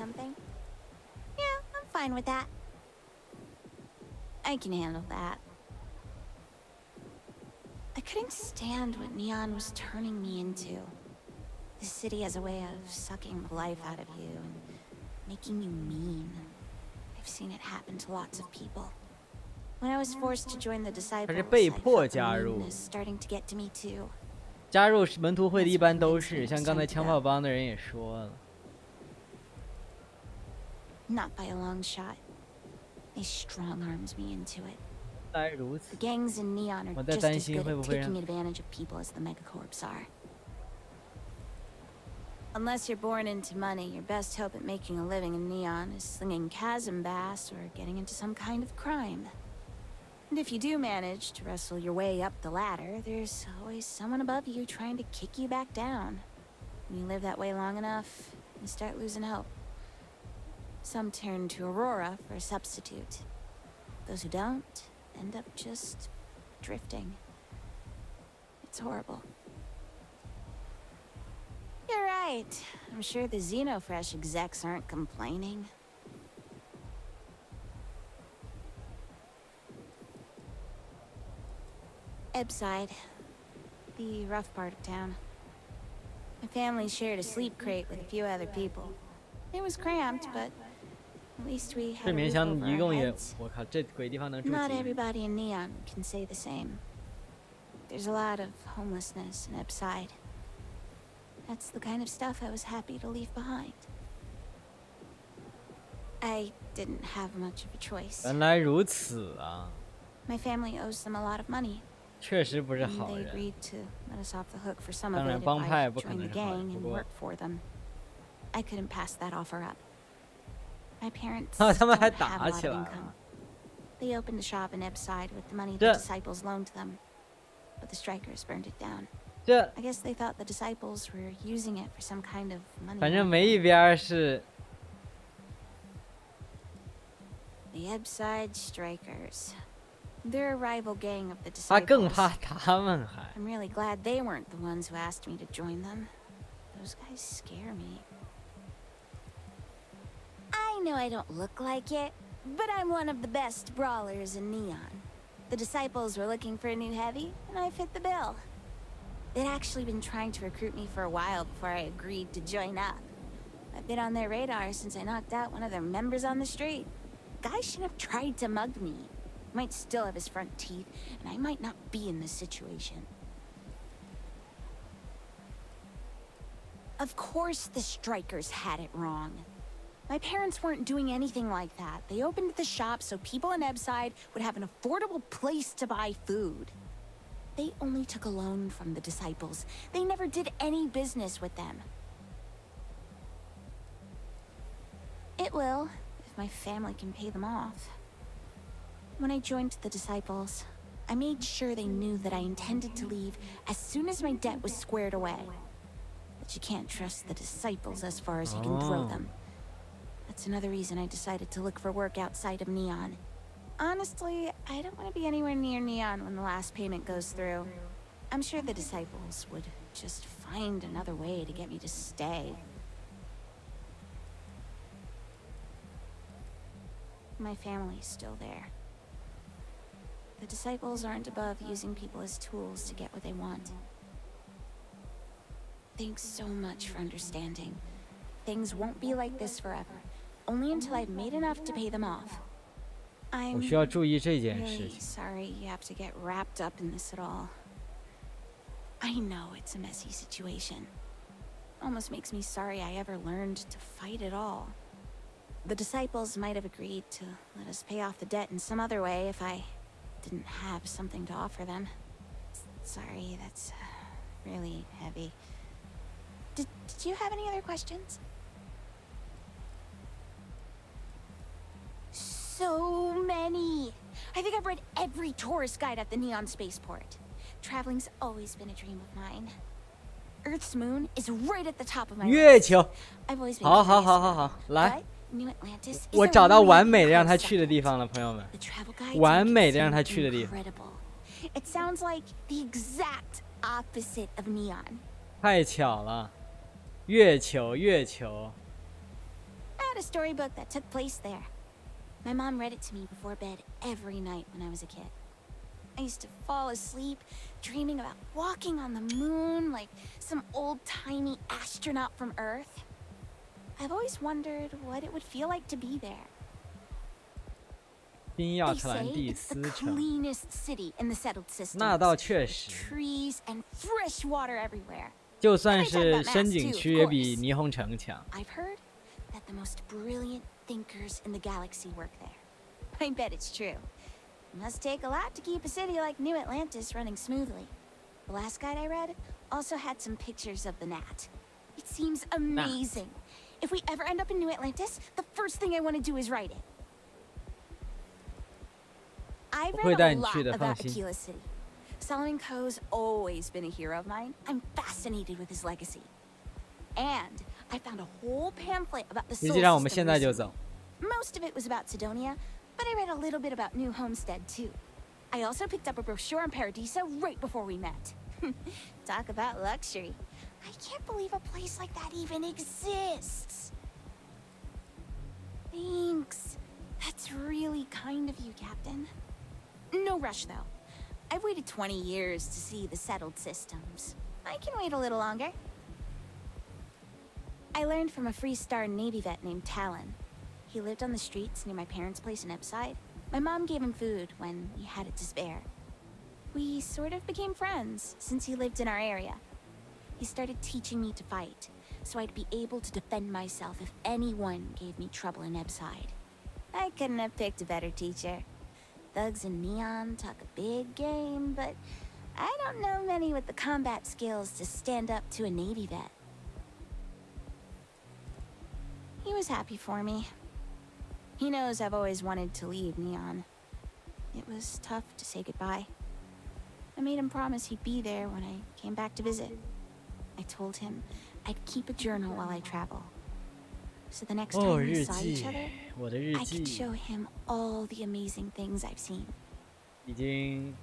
something? Yeah, I'm fine with that. I can handle that. I couldn't stand what Neon was turning me into. The city has a way of sucking the life out of you and making you mean. I've seen it happen to lots of people. When I was forced to join the disciples, I felt the meanness starting to get to me too. 加入门徒会的一般都是，像刚才枪炮帮的人也说了。Not by a long shot. They strong-armed me into it. 原来如此。 The gangs in Neon are just as good at taking advantage of people as the megacorps are. Unless you're born into money, your best hope at making a living in Neon is slinging chasm bass or getting into some kind of crime. And if you do manage to wrestle your way up the ladder, there's always someone above you trying to kick you back down. When you live that way long enough, you start losing hope. Some turn to Aurora for a substitute. Those who don't end up just drifting. It's horrible. You're right. I'm sure the Xenofresh execs aren't complaining. Ebside. The rough part of town. My family shared a sleep crate with a few other people. It was cramped, but at least we had a roof over our heads. Not everybody in Neon can say the same. There's a lot of homelessness in Ebside. That's the kind of stuff I was happy to leave behind. I didn't have much of a choice. 原来如此啊！ My family owes them a lot of money. 确实不是 And 好 they 人。 agreed to let us off the hook for some 当 of 然， it 帮 if 派 I 不可 joined 能 the 是好人， gang 不 and 过 work for them. I couldn't pass that offer up. My parents 他们还 don't have 打 a lot 起 of 来 income. 了。 They opened a shop in Ebside with the money the disciples loaned them, but the strikers burned it down. 这 I guess they thought the disciples were using it for some kind of money. 反正没一边是。 The Ebside Strikers. They're a rival gang of the 他更 disciples. 怕他们还。 I'm really glad they weren't the ones who asked me to join them. Those guys scare me. I know I don't look like it, but I'm one of the best brawlers in Neon. The disciples were looking for a new heavy, and I fit the bill. They'd actually been trying to recruit me for a while before I agreed to join up. I've been on their radar since I knocked out one of their members on the street. Guy should have tried to mug me. Might still have his front teeth, and I might not be in this situation. Of course the strikers had it wrong. My parents weren't doing anything like that. They opened the shop so people in Ebside would have an affordable place to buy food. They only took a loan from the disciples. They never did any business with them. It will, if my family can pay them off. When I joined the disciples, I made sure they knew that I intended to leave as soon as my debt was squared away. But you can't trust the disciples as far as you can throw them. That's another reason I decided to look for work outside of Neon. Honestly, I don't want to be anywhere near Neon when the last payment goes through. I'm sure the disciples would just find another way to get me to stay. My family's still there. The disciples aren't above using people as tools to get what they want. Thanks so much for understanding. Things won't be like this forever. Only until I've made enough to pay them off. 我需要注意这件事 really 情。 sorry you have to get wrapped up in this at all. I know it's a messy situation. Almost makes me sorry I ever learned to fight at all. The disciples might have agreed to let us pay off the debt in some other way if I didn't have something to offer them. Sorry, that's really heavy. Did you have any other questions? So many! I think I've read every tourist guide at the Neon Spaceport. Traveling's always been a dream of mine. Earth's moon is right at the top of my 月 list. 球， I've always been 好好 curious 好好 about 好， it, 来， but New Atlantis is 我 a 找到 really 完美的让 cool 他去的 sector. 地方了，朋友们。 The travel guides 完 make it 美的让他 seem 去的地方。 incredible. It sounds like the exact opposite of Neon. 太巧了，月球，月球。had a storybook that took place there. My mom read it to me before bed every night when I was a kid. I used to fall asleep dreaming about walking on the moon like some old-timey astronaut from Earth. I've always wondered what it would feel like to be there. 新亚 They 特兰 say 蒂 it's 斯 the 城， cleanest city in the settled systems. 那倒确实， Trees and fresh water everywhere. 就算是深景区也比霓虹城强。 I've heard that the most brilliant thinkers in the galaxy work there. I bet it's true. It must take a lot to keep a city like New Atlantis running smoothly. The last guide I read also had some pictures of the Gnat. It seems amazing. If we ever end up in New Atlantis, the first thing I want to do is write it. I've read a lot about Aquila City. Solomon Coe's always been a hero of mine. I'm fascinated with his legacy. And I found a whole pamphlet about the soul system recently. Most of it was about Sidonia, but I read a little bit about New Homestead too. I also picked up a brochure on Paradiso right before we met. Talk about luxury. I can't believe a place like that even exists. Thanks. That's really kind of you, Captain. No rush, though. I've waited 20 years to see the settled systems. I can wait a little longer. I learned from a Freestar Navy vet named Talon. He lived on the streets near my parents' place in Epside. My mom gave him food when he had it to spare. We sort of became friends since he lived in our area. He started teaching me to fight, so I'd be able to defend myself if anyone gave me trouble in Epside. I couldn't have picked a better teacher. Thugs in Neon talk a big game, but I don't know many with the combat skills to stand up to a Navy vet. He was happy for me. He knows I've always wanted to leave Neon. It was tough to say goodbye. I made him promise he'd be there when I came back to visit. I told him I'd keep a journal while I travel. So the next time we saw each other, I could show him all the amazing things I've seen. 已经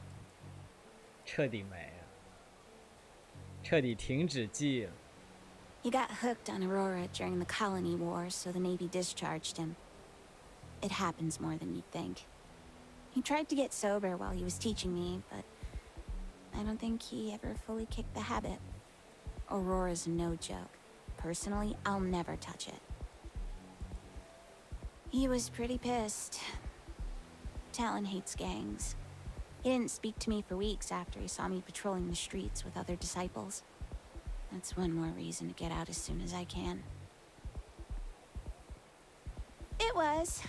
彻底没了，彻底停止记了。 He got hooked on Aurora during the Colony Wars, so the Navy discharged him. It happens more than you'd think. He tried to get sober while he was teaching me, but I don't think he ever fully kicked the habit. Aurora's no joke. Personally, I'll never touch it. He was pretty pissed. Talon hates gangs. He didn't speak to me for weeks after he saw me patrolling the streets with other disciples. That's one more reason to get out as soon as I can. It was.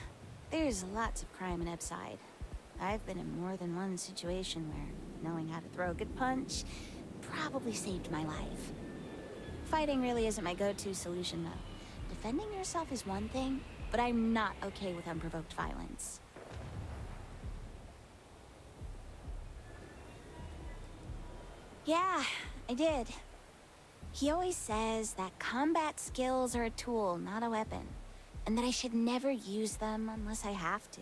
There's lots of crime in Epside. I've been in more than one situation where knowing how to throw a good punch probably saved my life. Fighting really isn't my go-to solution, though. Defending yourself is one thing, but I'm not okay with unprovoked violence. Yeah, I did. He always says that combat skills are a tool, not a weapon, and that I should never use them unless I have to.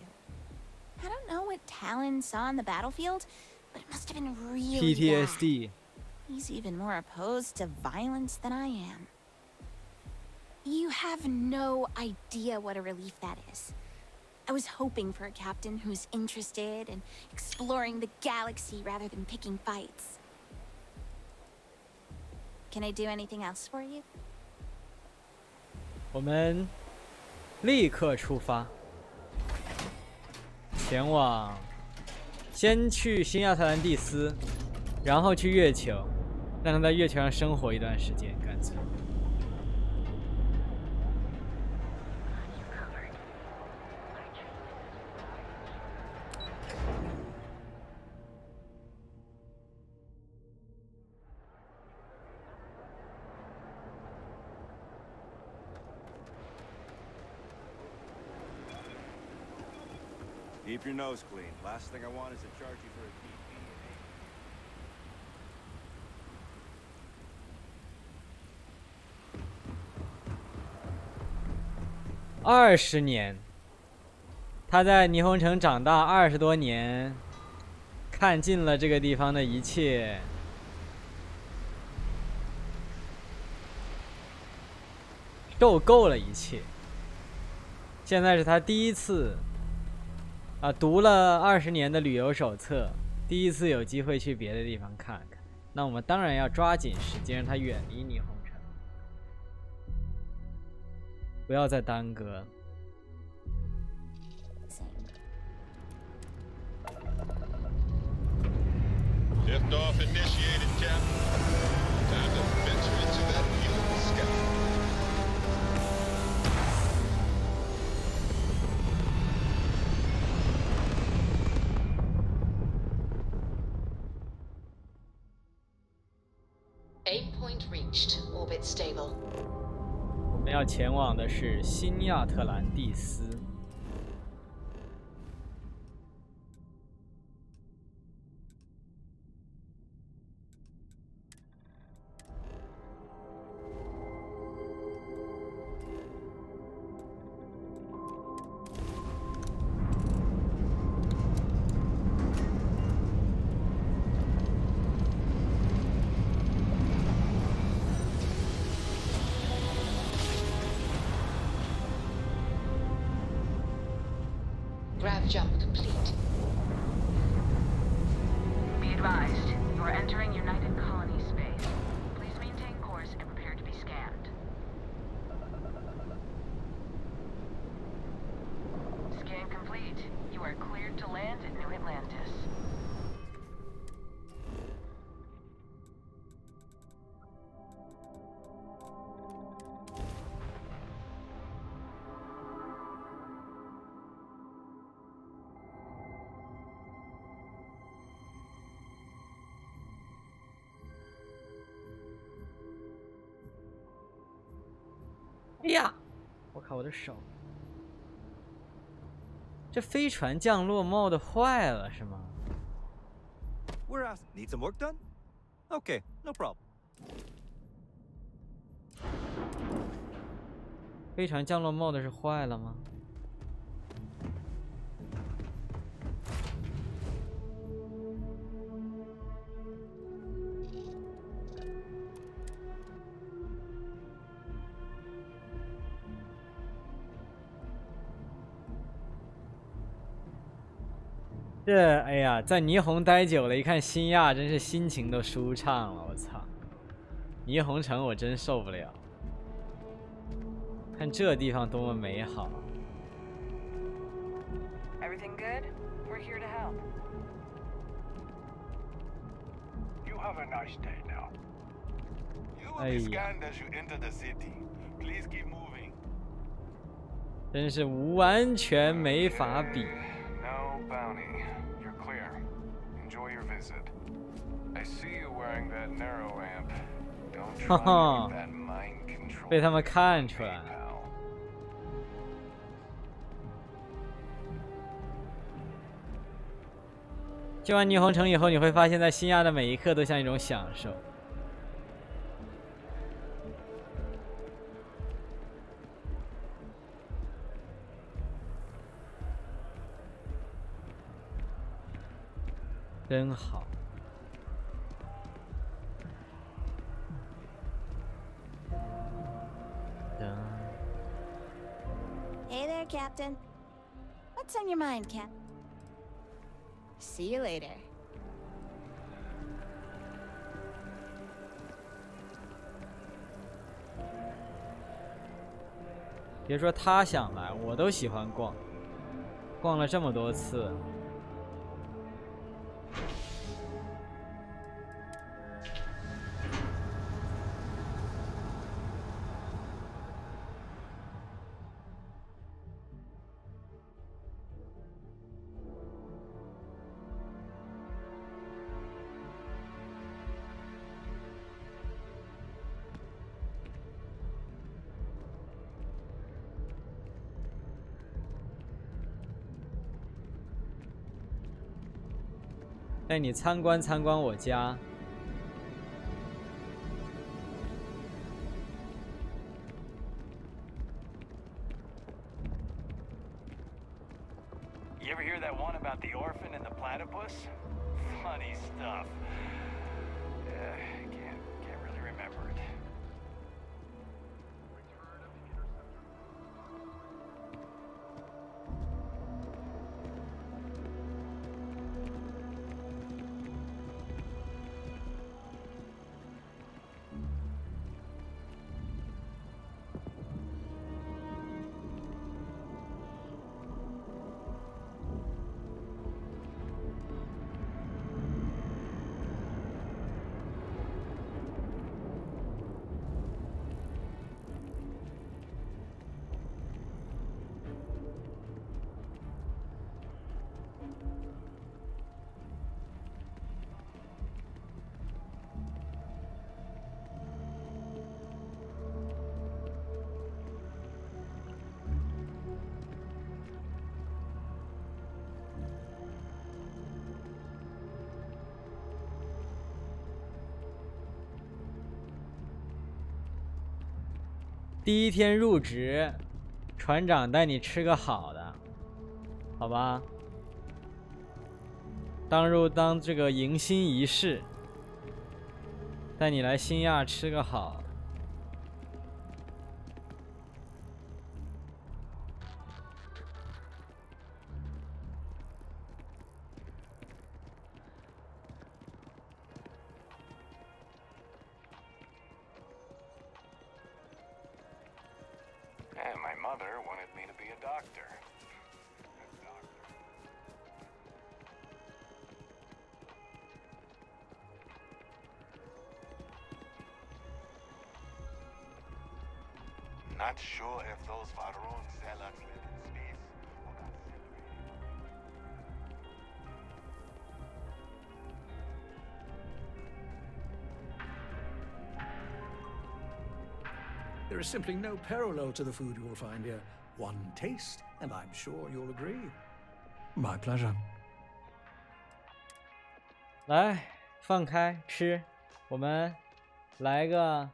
I don't know what Talon saw on the battlefield, but it must have been really PTSD. bad. He's even more opposed to violence than I am. You have no idea what a relief that is. I was hoping for a captain who's interested in exploring the galaxy rather than picking fights. Can I do anything else for you? 我们立刻出发，前往，先去新亚特兰蒂斯，然后去月球，让他在月球上生活一段时间，干脆。Keep your nose clean. Last thing I want is to charge you for a DP. 20年，他在霓虹城长大20多年，看尽了这个地方的一切，受够了一切。现在是他第一次读了20年的旅游手册，第一次有机会去别的地方看看。那我们当然要抓紧时间让他远离霓虹城，不要再耽搁。Liftoff initiated, Captain. Time to venture into that beautiful sky. Aim point reached. Orbit stable. 我们要前往的是新亚特兰蒂斯。Grav jump complete. Be advised, you are entering United Colony space. Please maintain course and prepare to be scanned. Scan complete. You are cleared to land at New Atlantis.哎呀，我靠，我的手！这飞船降落 mode 坏了是吗？ We're asked. Need some work done? Okay, no problem. 飞船降落 mode 是坏了吗？这哎呀，在霓虹待久了，一看新亚，真是心情都舒畅了。我操，霓虹城我真受不了。看这地方多么美好。Everything good? We're here to help. You have a nice day now. You will be scanned as you enter the city. Please keep moving. 真是完全没法比。 No bounty. You're clear. Enjoy your visit. I see you wearing that narrow amp. Don't try that mind control. 被他们看出来了。去完霓虹城以后，你会发现在新亚的每一刻都像一种享受。真好。Hey there, Captain. What's on your mind, Cap? See you later. 别说他想来，我都喜欢逛，逛了这么多次。带你参观参观我家。You ever hear that one about the orphan and the platypus? Funny stuff. Can't really remember it. 第一天入职，船长带你吃个好的，好吧？当这个迎新仪式，带你来新亚吃个好的。And my mother wanted me to be a doctor. Not sure if those Varun zealots live in space or got separated. There is simply no parallel to the food you will find here. One taste, and I'm sure you'll agree. My pleasure. 来，放开吃，我们来个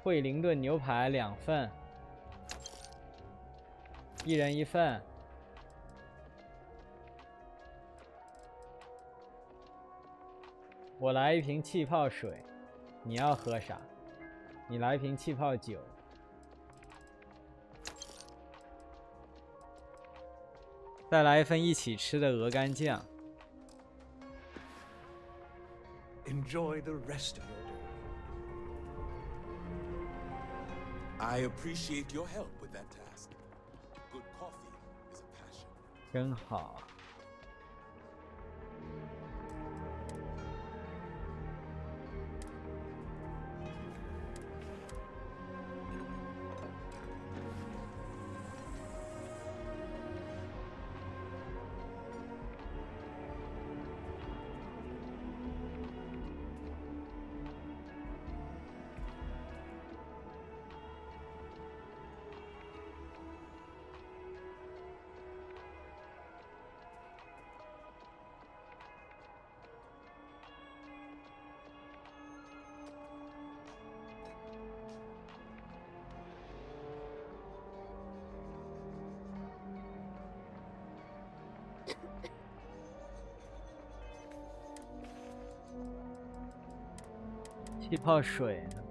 惠灵顿牛排2份，1人1份。我来一瓶气泡水，你要喝啥？你来一瓶气泡酒。再来一份一起吃的鹅肝酱。 Enjoy the rest of your day. I appreciate your help with that task. Good coffee is a passion. 真好。气泡水呢？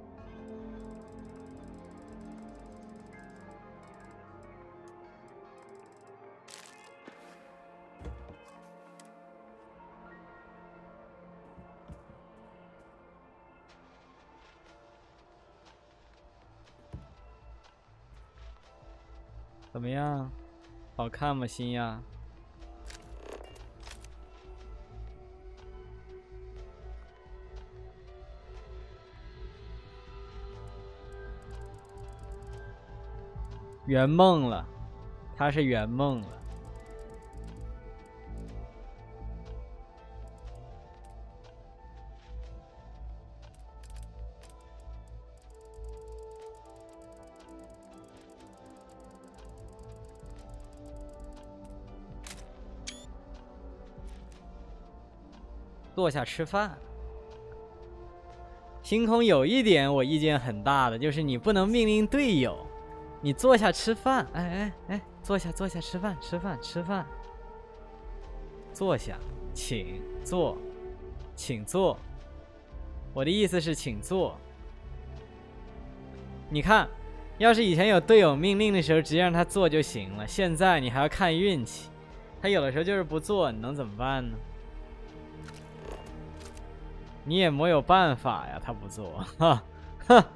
怎么样？好看吗，新呀？ 圆梦了，他是圆梦了。坐下吃饭。星空有一点我意见很大的，就是你不能命令队友。 你坐下吃饭，哎，坐下吃饭，吃饭，坐下，请坐，请坐。我的意思是请坐。你看，要是以前有队友命令的时候，直接让他坐就行了。现在你还要看运气，他有的时候就是不坐，你能怎么办呢？你也没有办法呀，他不坐，哈，哈。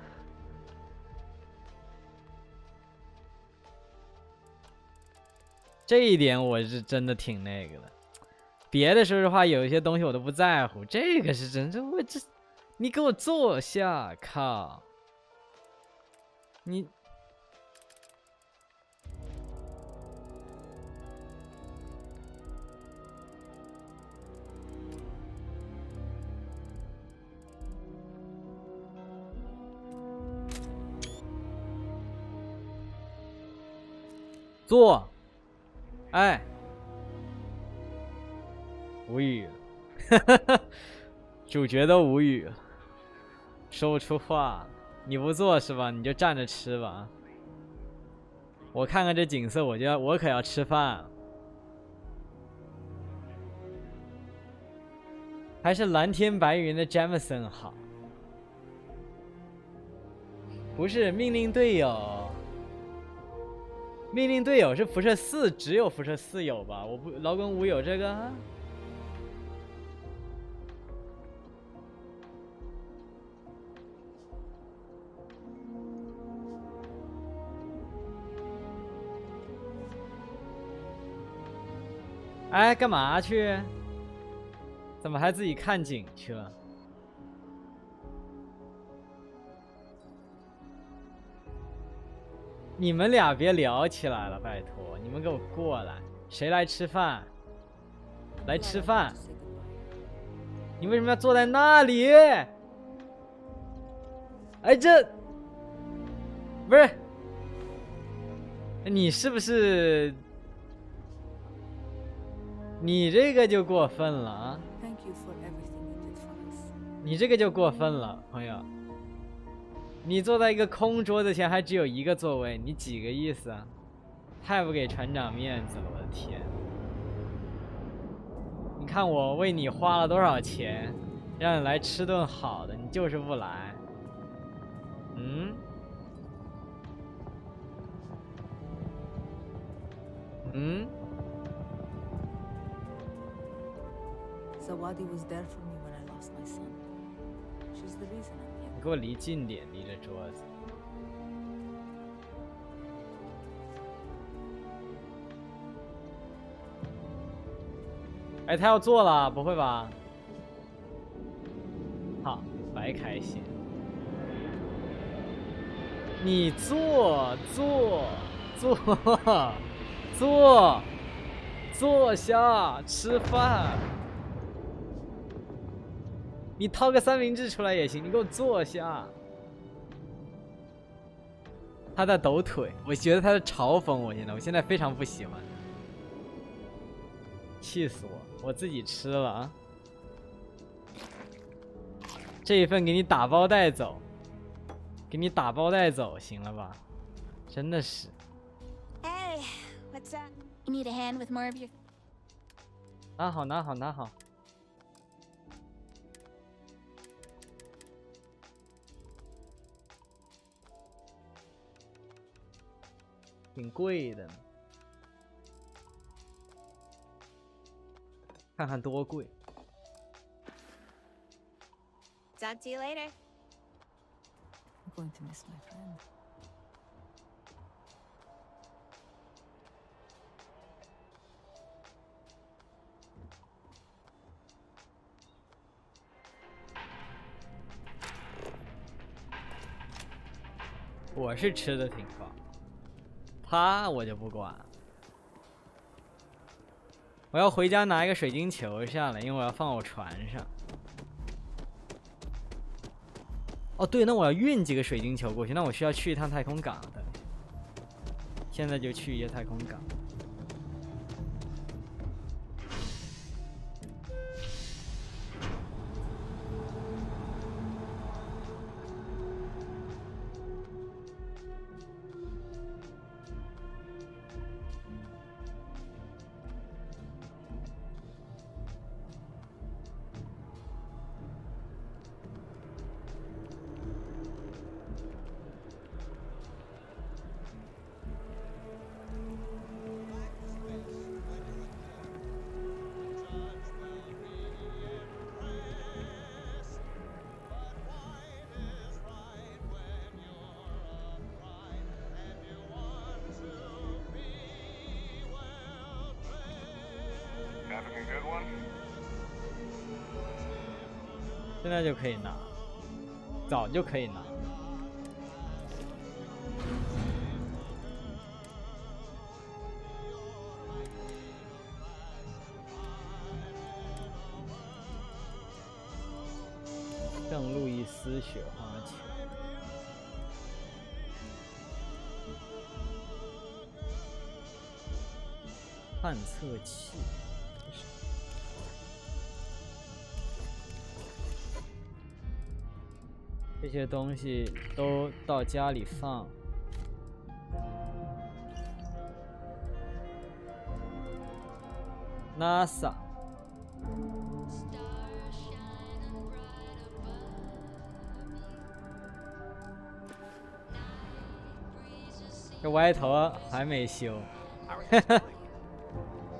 这一点我是真的挺那个的，别的说实话有一些东西我都不在乎，这个是真的，你给我坐下，靠，你坐。 哎，无语了，主角都无语了，说不出话了。你不做是吧？你就站着吃吧。我看看这景色，我可要吃饭。还是蓝天白云的詹姆森好。不是命令队友，命令队友是辐射4，只有辐射4有吧？我不，劳工5有这个。哎，干嘛去？怎么还自己看景去了？你们俩别聊起来了，拜托！你们给我过来！谁来吃饭？来吃饭！你为什么要坐在那里？哎，这不是你是不是？你这个就过分了啊！你这个就过分了，朋友。你坐在一个空桌子前，还只有1个座位，你几个意思啊？太不给船长面子了，我的天！你看我为你花了多少钱，让你来吃顿好的，你就是不来。嗯？嗯？ Zawadi was there for me when I lost my son. She's the reason I'm here. 你给我离近点，离着桌子。哎，他要做了，不会吧？好，白开心。你坐下吃饭。 你掏个三明治出来也行，你给我坐下。他在抖腿，我觉得他在嘲讽我。我现在非常不喜欢，气死我！我自己吃了啊。这一份给你打包带走，给你打包带走，行了吧？真的是。Hey, what's up? You need a hand with more of your? 拿好，拿好，拿好。 挺贵的，看看多贵。Talk to you later. I'm going to miss my friend. 我是吃的挺高。 他我就不管了，我要回家拿一个水晶球下来，因为我要放我船上。哦，对，那我要运几个水晶球过去，那我需要去一趟太空港的。现在就去一个太空港。现在就可以拿，早就可以拿。圣路易斯雪花球，探测器。这些东西都到家里放。NASA。这歪头还没修，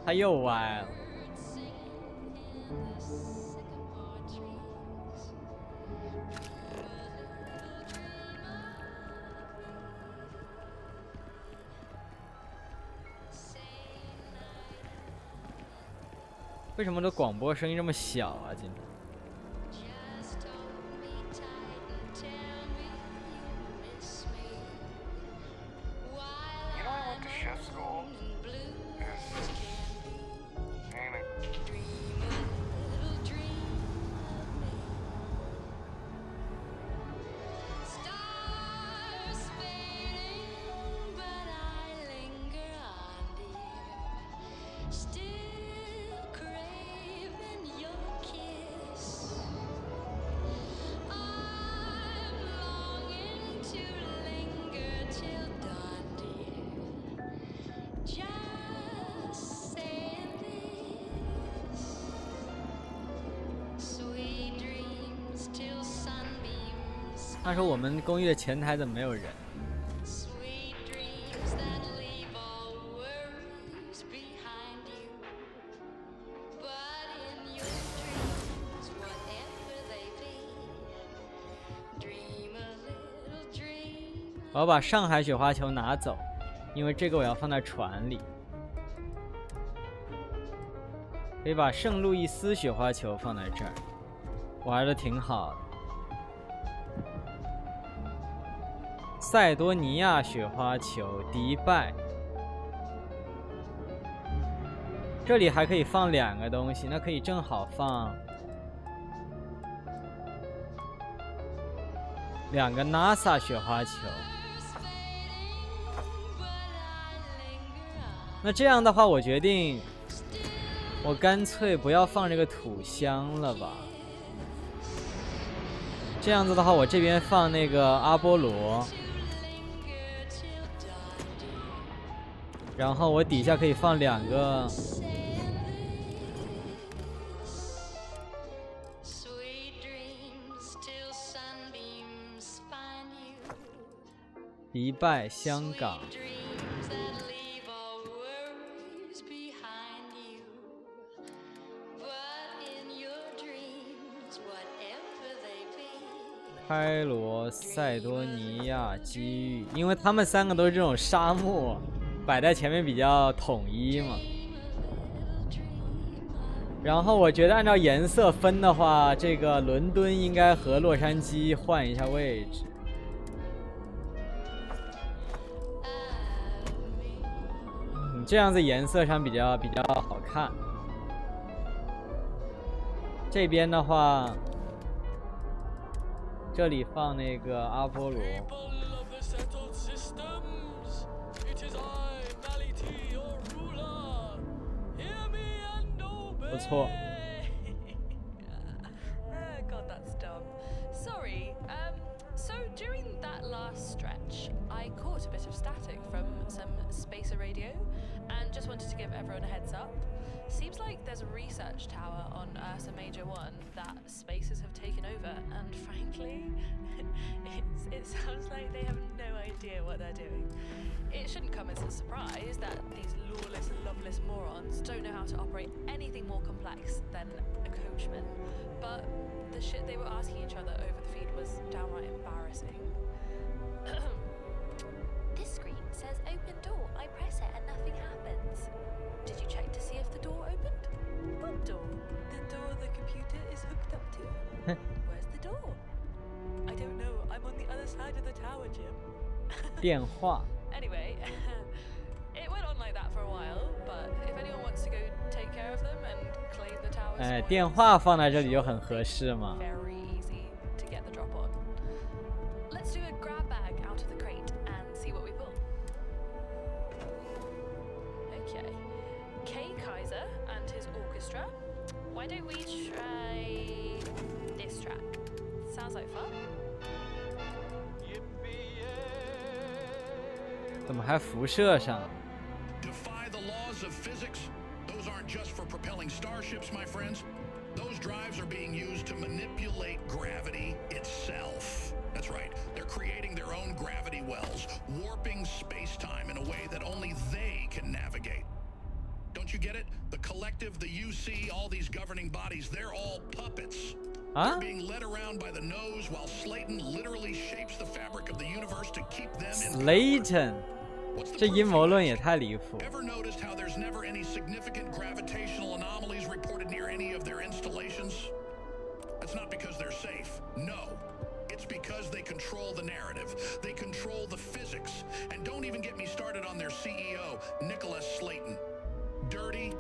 他又歪了。为什么这广播声音这么小啊？今天。他说我们公寓的前台怎么没有人？我要把上海雪花球拿走，因为这个我要放在船里。可以把圣路易斯雪花球放在这儿，玩的挺好的。塞多尼亚雪花球，迪拜。这里还可以放2个东西，那可以正好放2个 NASA 雪花球。那这样的话，我决定，我干脆不要放这个土箱了吧。这样子的话，我这边放那个阿波罗。然后我底下可以放2个迪拜、香港。开罗、塞多尼亚、机遇，因为他们3个都是这种沙漠。摆在前面比较统一嘛，然后我觉得按照颜色分的话，这个伦敦应该和洛杉矶换一下位置。这样子颜色上比较好看。这边的话，这里放那个阿波罗。不错。God, that's dumb. Sorry. So during that last stretch, I caught a bit of static from some spacer radio, and just wanted to give everyone a heads up. Seems like there's a research tower on Ursa Major 1 that spacers have taken over, and frankly, it sounds like they have no idea what they're doing. It shouldn't come as a surprise that these lawless and loveless morons don't know how to operate anything more complex than a coachman, but the shit they were asking each other over the feed was downright embarrassing. This screen says open door. I press it and nothing happens. Did you check to see if the door opened? What door? The door the computer is hooked up to? Where's the door? I don't know. I'm on the other side of the tower, Jim. 电话。Anyway, it went on like that for a while, but if anyone wants to go take care of them and claim the tower, 哎，电话放在这里就很合适嘛。 Very easy to get the drop on. Let's do a grab bag out of the crate and see what we pull. Okay, Kay Kaiser and his orchestra. Why don't we try this track? Sounds like fun. 怎么还辐射上？ Defy the laws of physics. Those aren't just for propelling starships, my friends. Those drives are being used to manipulate gravity itself. That's right. They're creating their own gravity wells, warping space-time in a way that only they can navigate. Don't you get it? The collective, the UC, all these governing bodies, they're all puppets. They're being led around by the nose while Slayton literally shapes the fabric of the universe to keep them in Slayton. 这阴谋论也太离谱。 Ever noticed how there's never any significant gravitational anomalies reported near any of their installations? That's not because they're safe. No. It's because they control the narrative. They control the physics. And don't even get me started on their CEO, Nicholas Slayton. Dirty,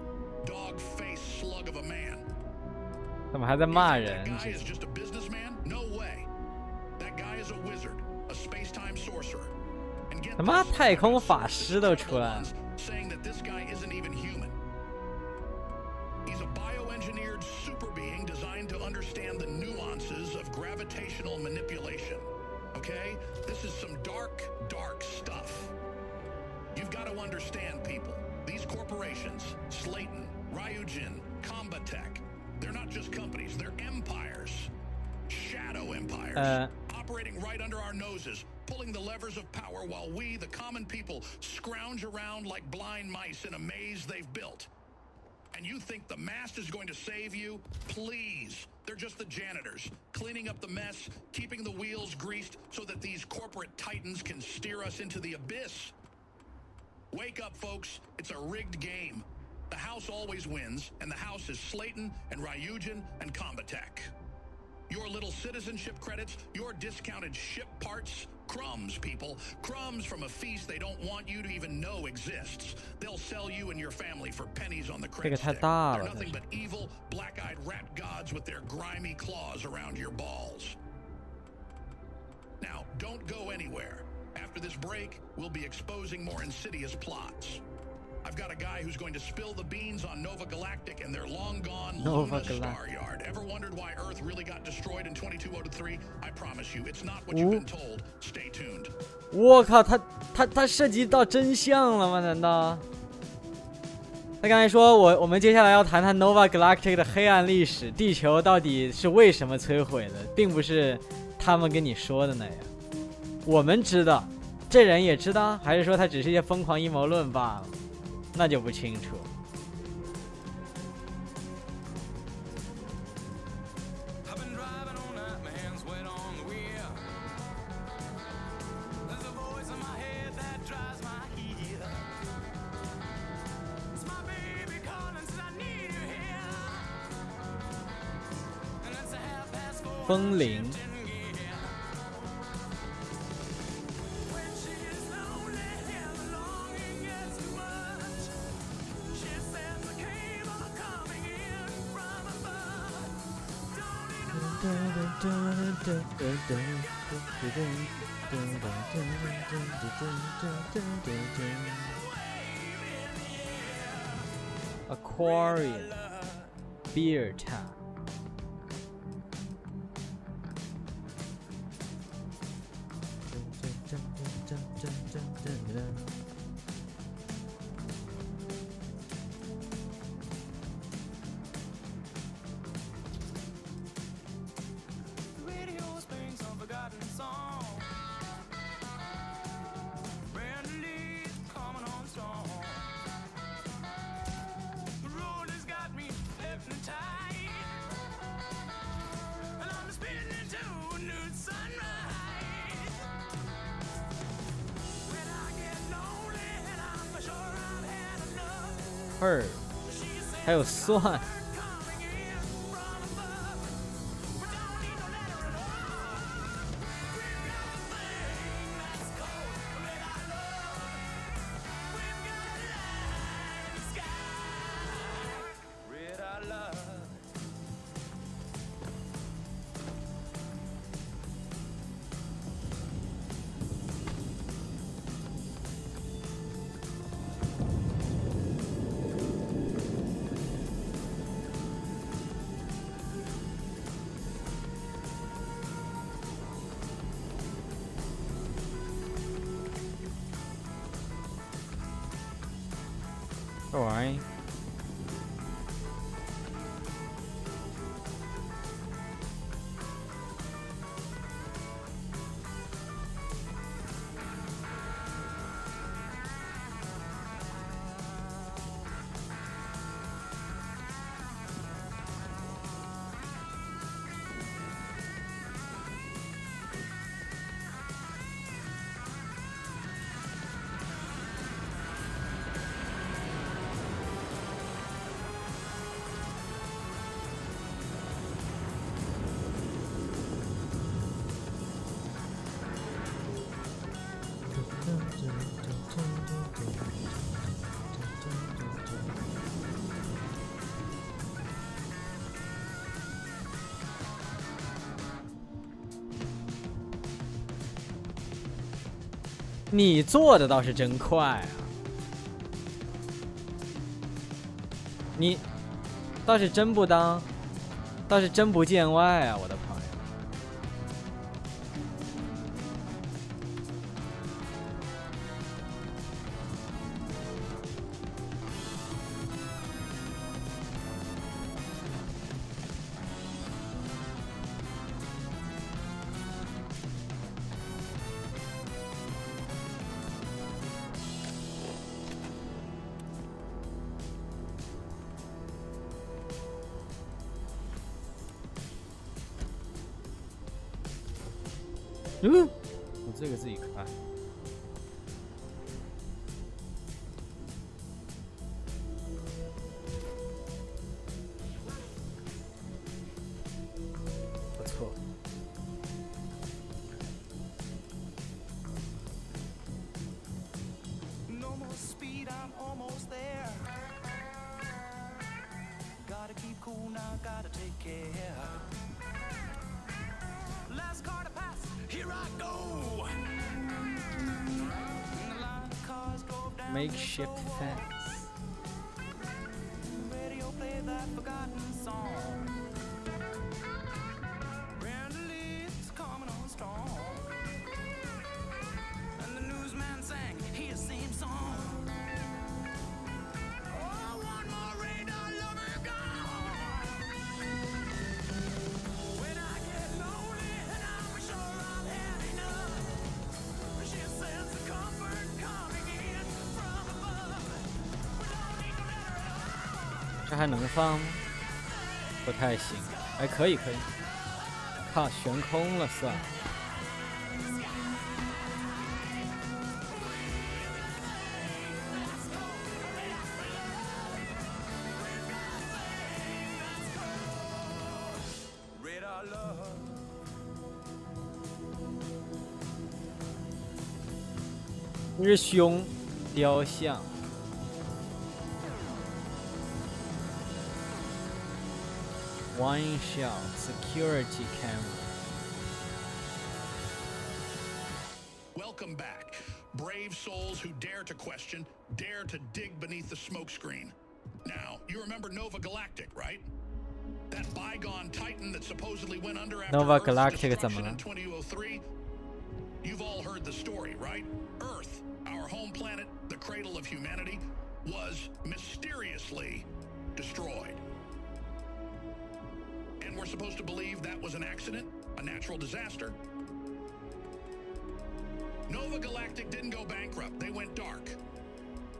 dog-faced slug of a man. 怎么还在骂人？ That guy is just a businessman? No way. That guy is a wizard, a space-time sorcerer. 他妈太空法师都出来了。 Saying that this guy isn't even human. He's a bioengineered super being designed to understand the nuances of gravitational manipulation. Okay? This is some dark, dark stuff. You've got to understand, people. These corporations, Slayton, Ryujin, Combatech, they're not just companies, they're empires. Shadow empires. Operating right under our noses, pulling the levers of power while we, the common people, scrounge around like blind mice in a maze they've built. And you think the mast is going to save you? Please. They're just the janitors, cleaning up the mess, keeping the wheels greased so that these corporate titans can steer us into the abyss. Wake up, folks. It's a rigged game. The house always wins, and the house is Slayton and Ryujin and Combatech. Your little citizenship credits, your discounted ship parts, crumbs, people. Crumbs from a feast they don't want you to even know exists. They'll sell you and your family for pennies on the credit stick. They're nothing but evil, black-eyed rat gods with their grimy claws around your balls. Now, don't go anywhere. After this break, we'll be exposing more insidious plots. I've got a guy who's going to spill the beans on Nova Galactic and their long-gone Luna Star Yard. Ever wondered why Earth really got destroyed in 2203? I promise you, it's not what you've been told. Stay tuned. 我靠，他涉及到真相了吗？难道？他刚才说我们接下来要谈谈 Nova Galactic 的黑暗历史，地球到底是为什么摧毁的，并不是他们跟你说的那样。我们知道，这人也知道，还是说他只是一些疯狂阴谋论罢了？那就不清楚。风铃。Aquarium, beer tap. Herb, 还有蒜。你做的倒是真快啊！你倒是真不当，倒是真不见外啊，我的朋友。我这个自己看。不错。No more speed, I'm almost there. Gotta keep cool now, gotta take care. Last car to pass, here I go. Makeshift fence. Radio play that forgotten song. Brandy's coming on strong. And the newsman sang his same song. Oh, one more radar lover gone. When I get lonely and I'm sure I've had enough, she sends the comfort coming in from above. We don't need to let her out. 这还能放吗？不太行。哎，可以可以。靠，悬空了算了。Radar love. 日凶雕像。One shot security camera. Welcome back, brave souls who dare to question, dare to dig beneath the smokescreen. Now, you remember Nova Galactic, right? That bygone Titan that supposedly went under after Nova Earth's Galactic destruction in 2003? You've all heard the story, right? Earth, our home planet, the cradle of humanity, was mysteriously destroyed. And we're supposed to believe that was an accident, a natural disaster. Nova Galactic didn't go bankrupt, they went dark.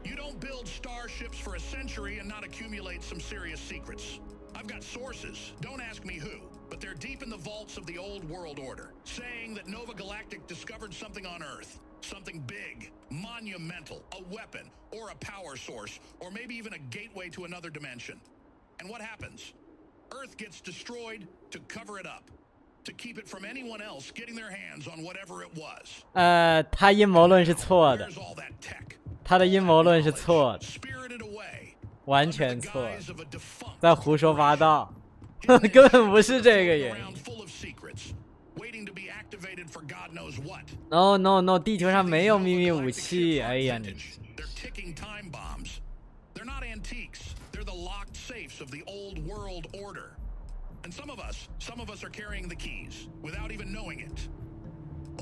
You don't build starships for a century and not accumulate some serious secrets. I've got sources, don't ask me who, but they're deep in the vaults of the old world order, saying that Nova Galactic discovered something on Earth. Something big, monumental, a weapon, or a power source, or maybe even a gateway to another dimension. And what happens? Earth gets destroyed to cover it up, to keep it from anyone else getting their hands on whatever it was. 他阴谋论是错的， Where's all that tech? 他的阴谋论是错的， Spirited away, 完全错 under the guise of a defunct 在胡说八道，根本不是这个原因。 around full of secrets, waiting to be activated for God knows what. No no no， 地球上没有秘密武器。哎呀你。 They're ticking time bombs. They're not antiques. They're the locked safes of the old world order. And some of us are carrying the keys without even knowing it.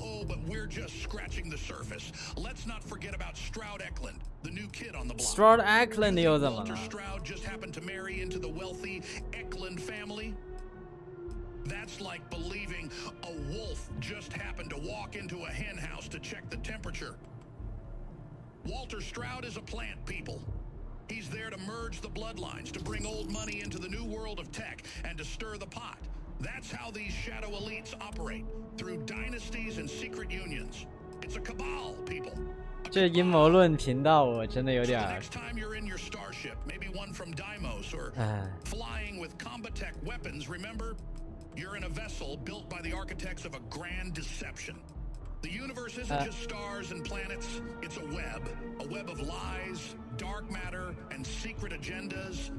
Oh, but we're just scratching the surface. Let's not forget about Stroud Eklund, the new kid on the block. Stroud Eklund 又怎么了 Walter Stroud just happened to marry into the wealthy Eklund family. That's like believing a wolf just happened to walk into a hen house to check the temperature. Walter Stroud is a plant, people. He's there to merge the bloodlines, to bring old money into the new world of tech, and to stir the pot. That's how these shadow elites operate, through dynasties and secret unions. It's a cabal, people. 这阴谋论频道我真的有点 Next time you're in your starship, maybe one from Deimos, or flying with Combatech weapons, remember? You're in a vessel built by the architects of a grand deception. The universe isn't just stars and planets, it's a web of lies, dark matter, and secret agendas.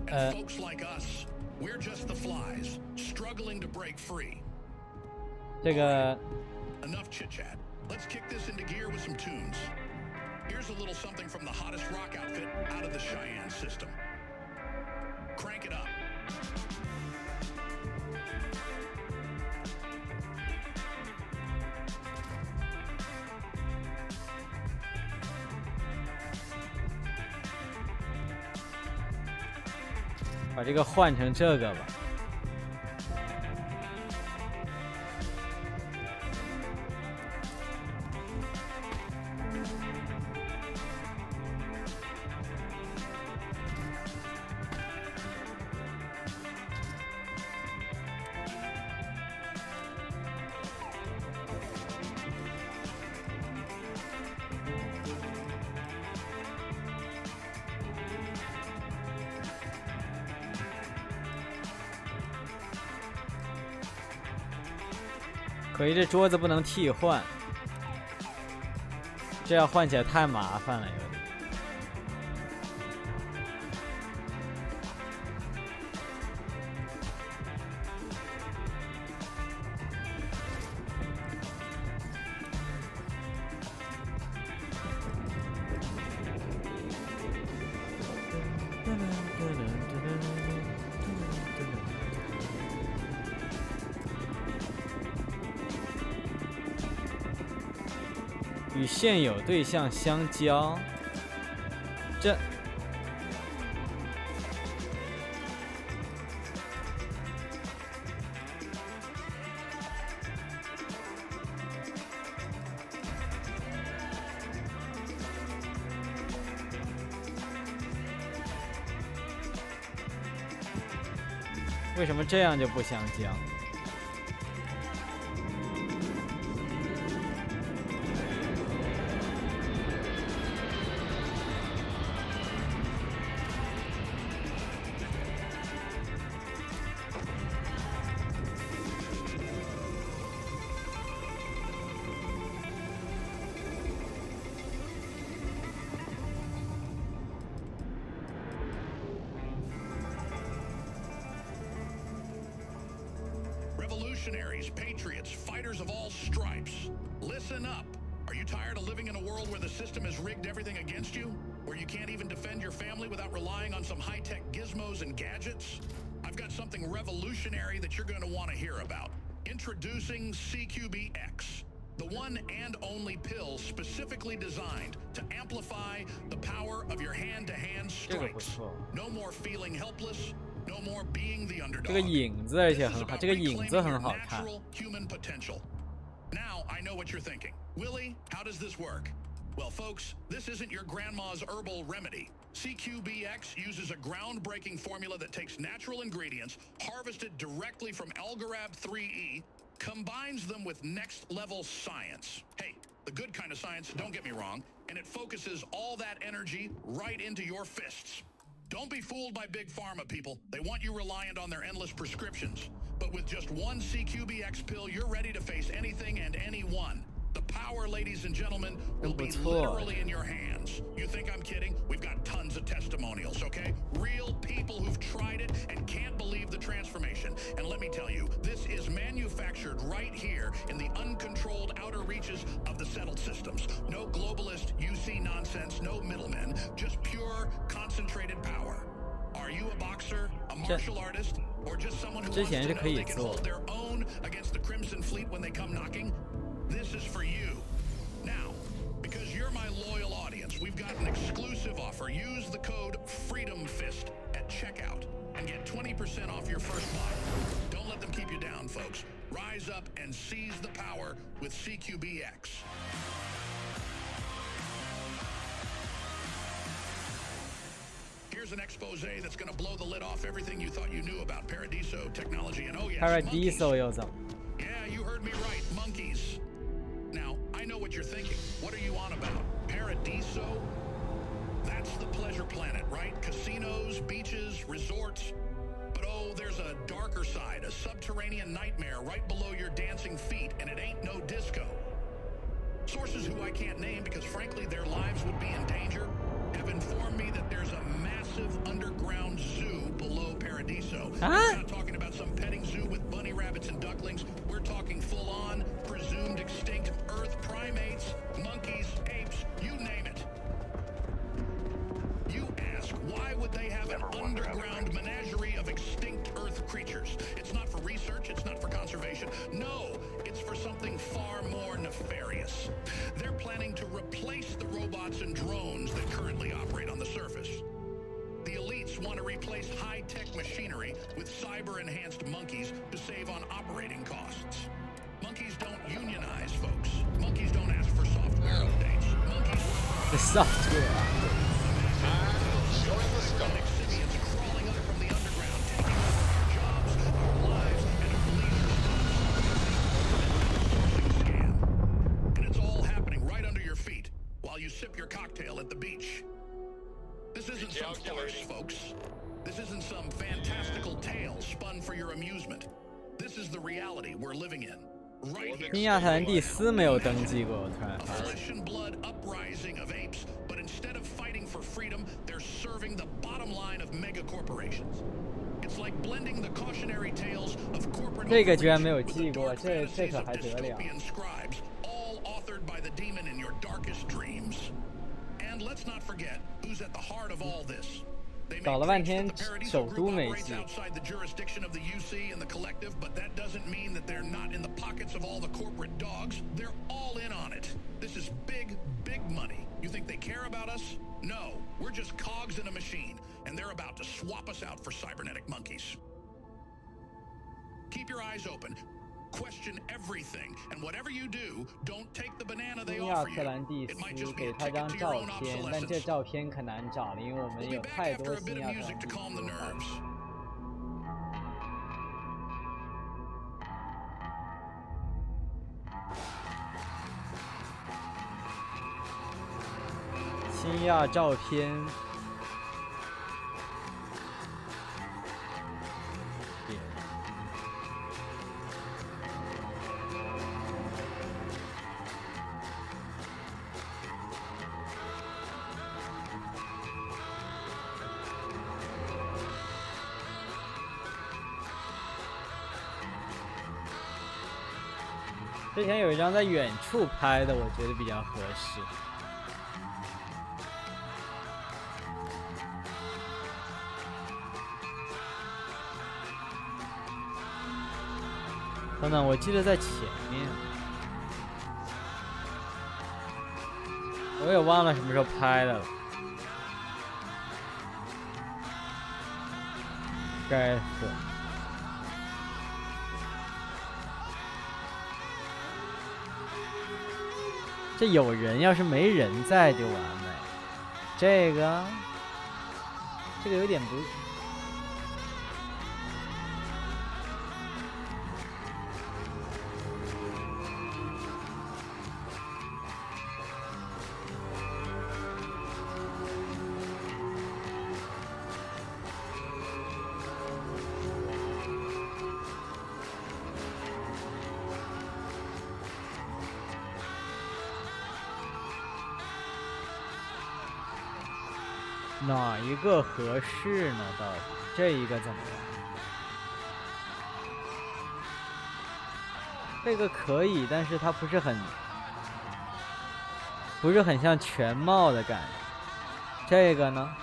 And folks like us, we're just the flies, struggling to break free. 这个 Enough chit-chat. Let's kick this into gear with some tunes. Here's a little something from the hottest rock outfit out of the Cheyenne system. Crank it up. 把这个换成这个吧。可惜这桌子不能替换，这样换起来太麻烦了，有点。与现有对象相交，这为什么这样就不相交？ Revolutionaries, patriots, fighters of all stripes. Listen up. Are you tired of living in a world where the system has rigged everything against you? Where you can't even defend your family without relying on some high-tech gizmos and gadgets? I've got something revolutionary that you're going to want to hear about. Introducing CQBX. The one and only pill specifically designed to amplify the power of your hand-to-hand strikes. No more feeling helpless. No more being the underdog. 这个影子而且很好，这个影子很好看。 Human potential. Now I know what you're thinking. Willie, how does this work? Well, folks, this isn't your grandma's herbal remedy. CQBX uses a groundbreaking formula that takes natural ingredients harvested directly from Algorab 3E, combines them with next-level science. Hey, the good kind of science, don't get me wrong, and it focuses all that energy right into your fists. Don't be fooled by Big Pharma, people. They want you reliant on their endless prescriptions. But with just one CQBX pill, you're ready to face anything and anyone. The power, ladies and gentlemen, will be literally in your hands. You think I'm kidding? We've got tons of testimonials, okay? Real people who've tried it and can't believe the transformation. And let me tell you, this is manufactured right here in the uncontrolled outer reaches of the settled systems. No globalist UC nonsense, no middlemen, just pure, concentrated power. Are you a boxer, a martial artist, or just someone who wants to know they can hold their own against the Crimson Fleet when they come knocking? This is for you. Now, because you're my loyal audience, we've got an exclusive offer. Use the code FREEDOMFIST at checkout and get 20% off your first buy. Don't let them keep you down, folks. Rise up and seize the power with CQBX. Here's an expose that's going to blow the lid off everything you thought you knew about Paradiso technology. And oh yes, Paradiso 又怎么？ Yeah, you heard me right, monkeys. Now, I know what you're thinking. What are you on about? Paradiso? That's the pleasure planet, right? Casinos, beaches, resorts. But oh, there's a darker side, a subterranean nightmare right below your dancing feet, and it ain't no disco. Sources who I can't name because frankly their lives would be in danger have informed me that there's a massive underground zoo below Paradiso. We're not talking about some petting zoo with bunny rabbits and ducklings. We're talking full-on, presumed extinct Earth prime primates, monkeys, apes, you name it. You ask, why would they have an underground menagerie of extinct Earth creatures? It's not for research, it's not for conservation. No, it's for something far more nefarious. They're planning to replace the robots and drones that currently operate on the surface. The elites want to replace high-tech machinery with cyber-enhanced monkeys to save on operating costs. Monkeys don't unionize, folks. Monkeys don't ask for software updates. Monkeys work The software. Join the scum. Exhibients crawling up from the underground, taking over our jobs, our lives, and our leaders. Scam. And it's all happening right under your feet while you sip your cocktail at the beach. This isn't some farce, folks. This isn't some fantastical tale spun for your amusement. This is the reality we're living in. Right here. 新亚特兰蒂斯没有登记过，我突然发 A 现。 flesh and blood uprising of apes, but instead of fighting for freedom, they're serving the bottom line of mega corporations. It's like blending the cautionary tales of corporate 这个居然没有 overreach with 记 the 过， dark 这 fantasies 可 of 还得了？ dystopian scribes, all authored by the demon in your darkest dreams. And let's not forget who's at the heart of all this. They 搞 may 了半 preach 天 that the parodies 首 group 都美 operates 剧， outside the jurisdiction of the UC and the collective, but that doesn't mean that they're not in the pockets of all the corporate dogs. They're all in on it. This is big, big money. You think they care about us? No, we're just cogs in a machine, and they're about to swap us out for cybernetic monkeys. Keep your eyes open. Question everything, and whatever you do, don't take the banana they 新亚 offer 特 you. 兰蒂 It might 斯 just be 给 a 他 ticket 张 to your 照 own 片，但这 obsolescence. 照片可难找了，因为我们 We'll be 有 back 太 after 多 a bit 新 of 亚特 music 兰 to 蒂 calm the 斯了。 nerves. 新亚照片。之前有一张在远处拍的，我觉得比较合适。等等，我记得在前面，我也忘了什么时候拍的了。该死！这有人，要是没人在就完美。这个有点不。哪一个合适呢？到底这一个怎么样？这个可以，但是它不是很像全貌的感觉。这个呢？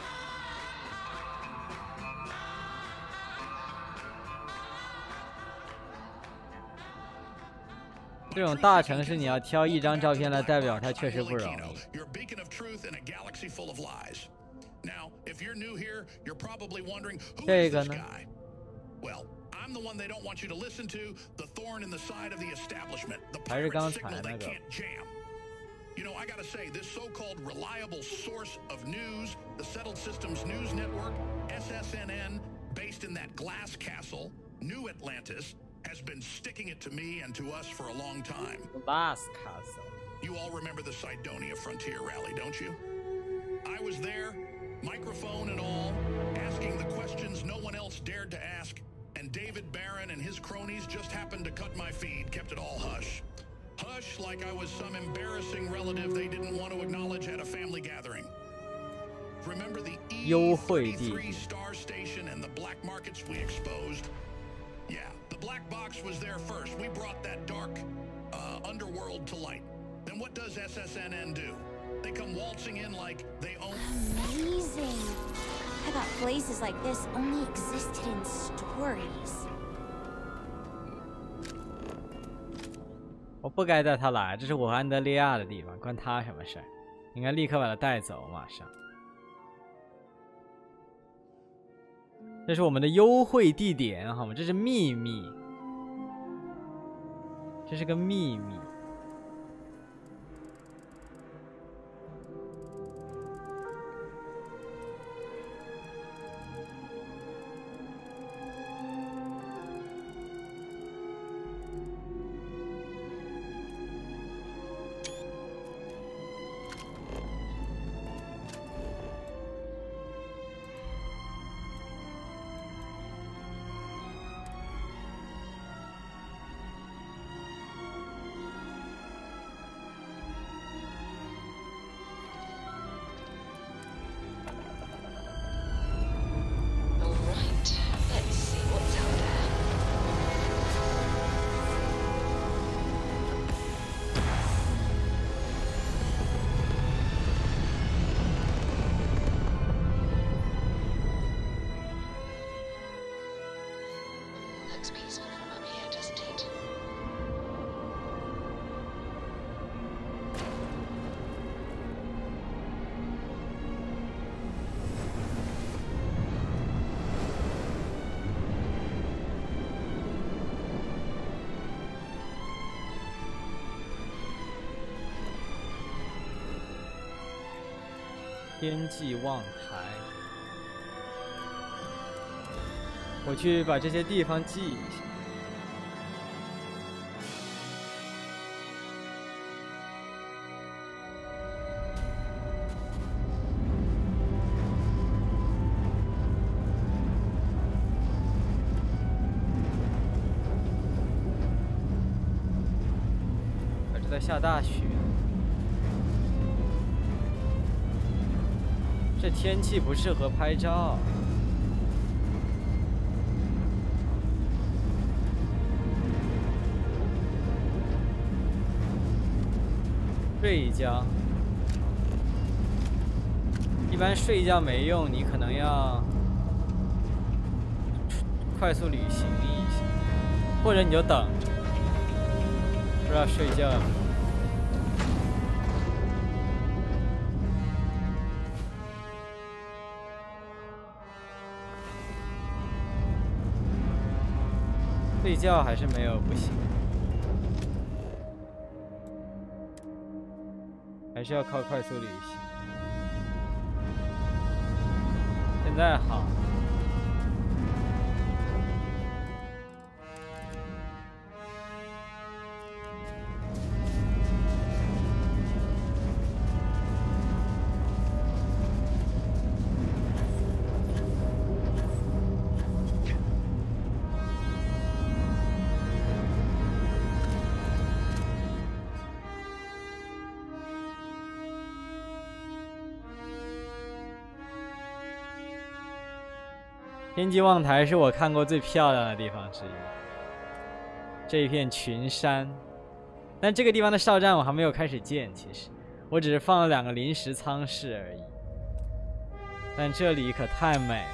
这种大城市，你要挑一张照片来代表它，确实不容易。 Now, if you're new here, you're probably wondering who There you is go, this now. guy? Well, I'm the one they don't want you to listen to, the thorn in the side of the establishment, the pirate signal they can't jam. You know, I gotta say, this so-called reliable source of news, the Settled Systems News Network, SSNN, based in that glass castle, New Atlantis, has been sticking it to me and to us for a long time. Glass castle. You all remember the Cydonia Frontier Rally, don't you? I was there, microphone and all, asking the questions no one else dared to ask, and David Barron and his cronies just happened to cut my feed, kept it all hush. Hush like I was some embarrassing relative they didn't want to acknowledge at a family gathering. Remember the E33 star station and the black markets we exposed? Yeah, the black box was there first. We brought that dark underworld to light. Then And what does SSNN do? They come waltzing in like they own. Amazing. I thought places like this only existed in stories. 我不该带他来，这是我和安德烈亚的地方，关他什么事儿？应该立刻把他带走，马上。这是我们的优惠地点，好吗？这是秘密，这是个秘密。Looks peaceful from up here, doesn't it? 天际望台，我去把这些地方记一下。可是在下大雪。这天气不适合拍照。睡一觉，一般睡一觉没用，你可能要快速旅行一下，或者你就等着，不知道睡觉。睡觉还是没有不行，还是要靠快速旅行。现在好。天际望台是我看过最漂亮的地方之一，这一片群山。但这个地方的哨站我还没有开始建，其实我只是放了2个临时舱室而已。但这里可太美了。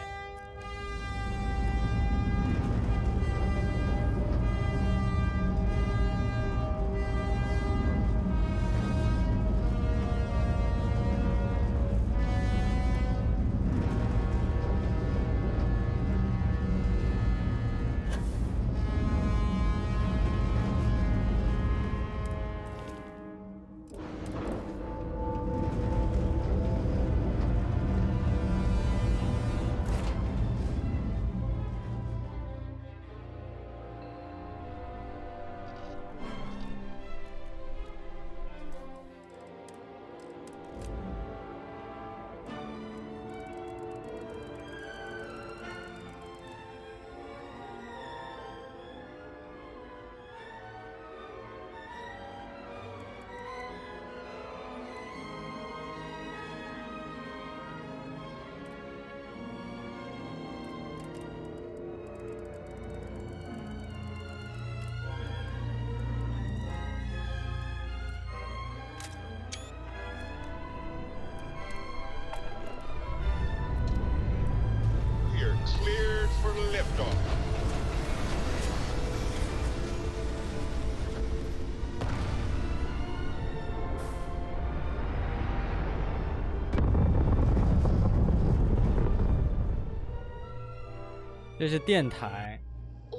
这是电台，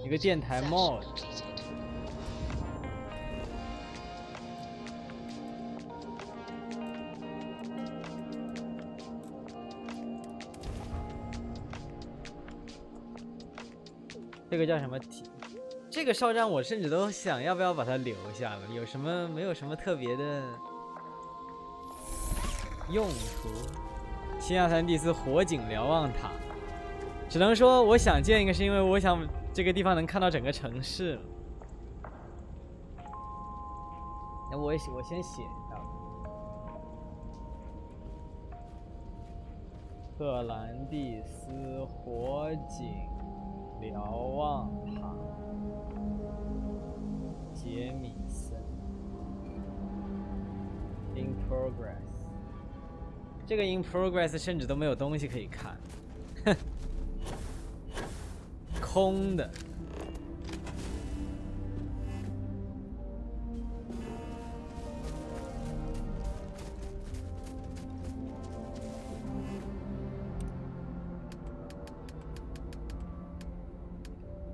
一个电台 mod。这个叫什么题？这个哨站我甚至都想要不要把它留下了，有什么没有什么特别的用途？新亚特兰蒂斯火警瞭望塔，只能说我想建一个，是因为我想这个地方能看到整个城市。那我先写一下。特兰蒂斯火警瞭望塔，杰米森 ，in progress。这个 in progress 甚至都没有东西可以看，哼，空的。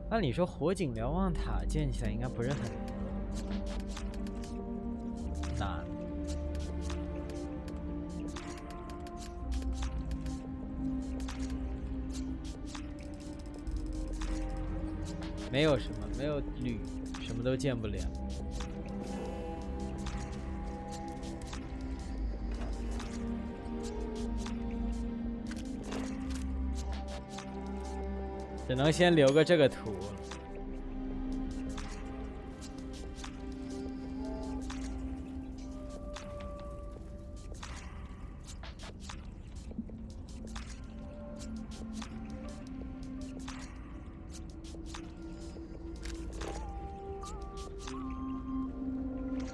按理说火警瞭望塔建起来应该不是很难。没有什么，没有铝，什么都建不了。只能先留个这个图。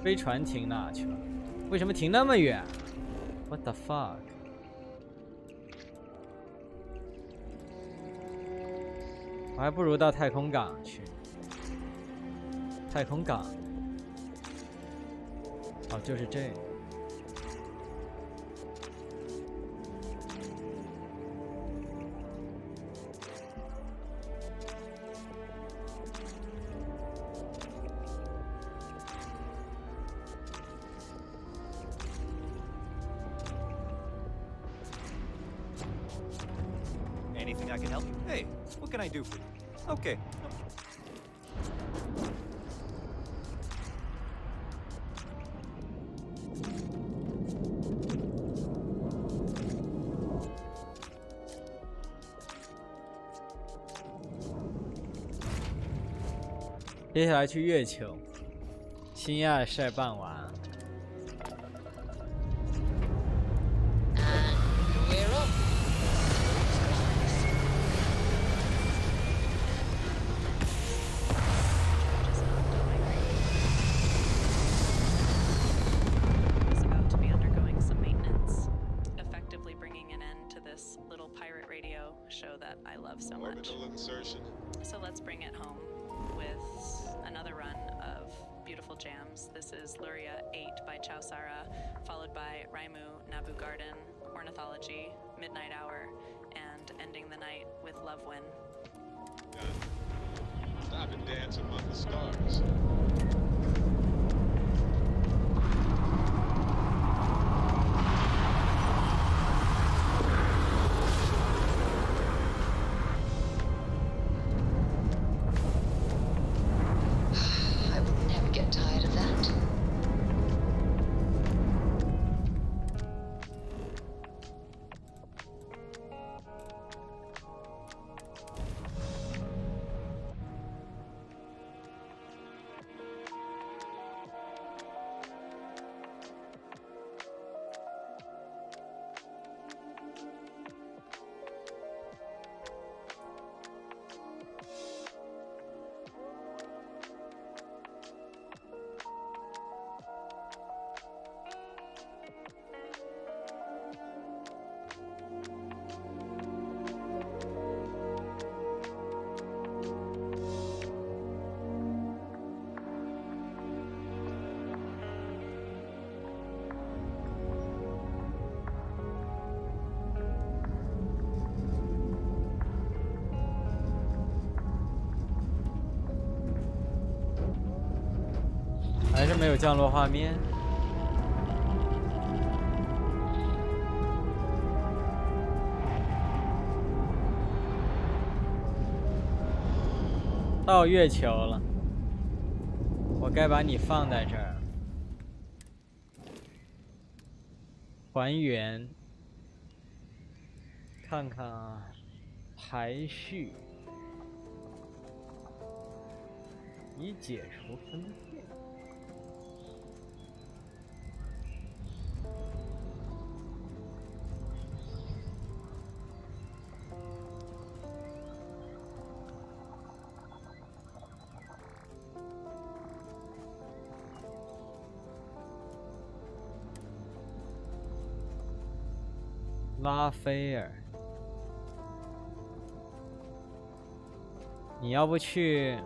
飞船停哪去了？为什么停那么远 ？What the fuck？ 我还不如到太空港去。太空港，哦，就是这个。Anything I can help you? Hey, what can I do for you? Okay. 接下来去月球，新亚晒办完。Stop and dance among the stars. I will never get tired of that. 没有降落画面？到月球了，我该把你放在这儿。还原，看看啊，排序，已解除分片。拉斐尔，你要不去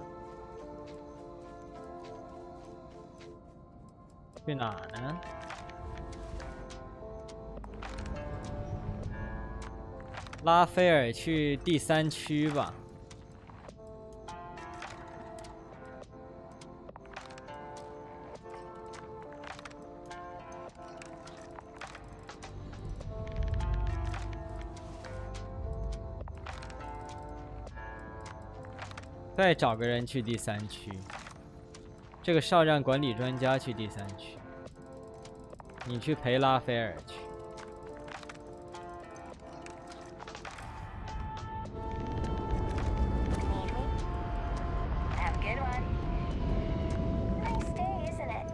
哪呢？拉斐尔去第3区吧。再找个人去第3区，这个哨站管理专家去第3区，你去陪拉斐尔去。Have a good one. Nice day, isn't it?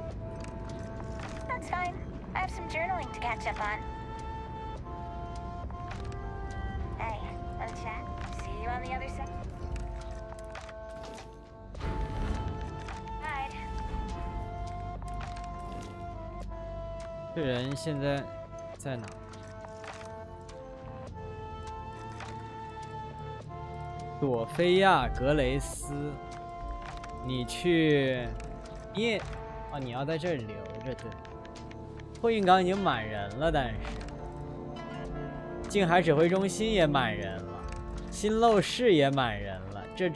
That's fine. I have some journaling to catch up on. Hey, wanna chat? See you on the other side. 这人现在在哪？朵菲亚·格雷斯，你去，你也，哦，你要在这儿留着，对。货运港已经满人了，但是近海指挥中心也满人了，新漏室也满人了，这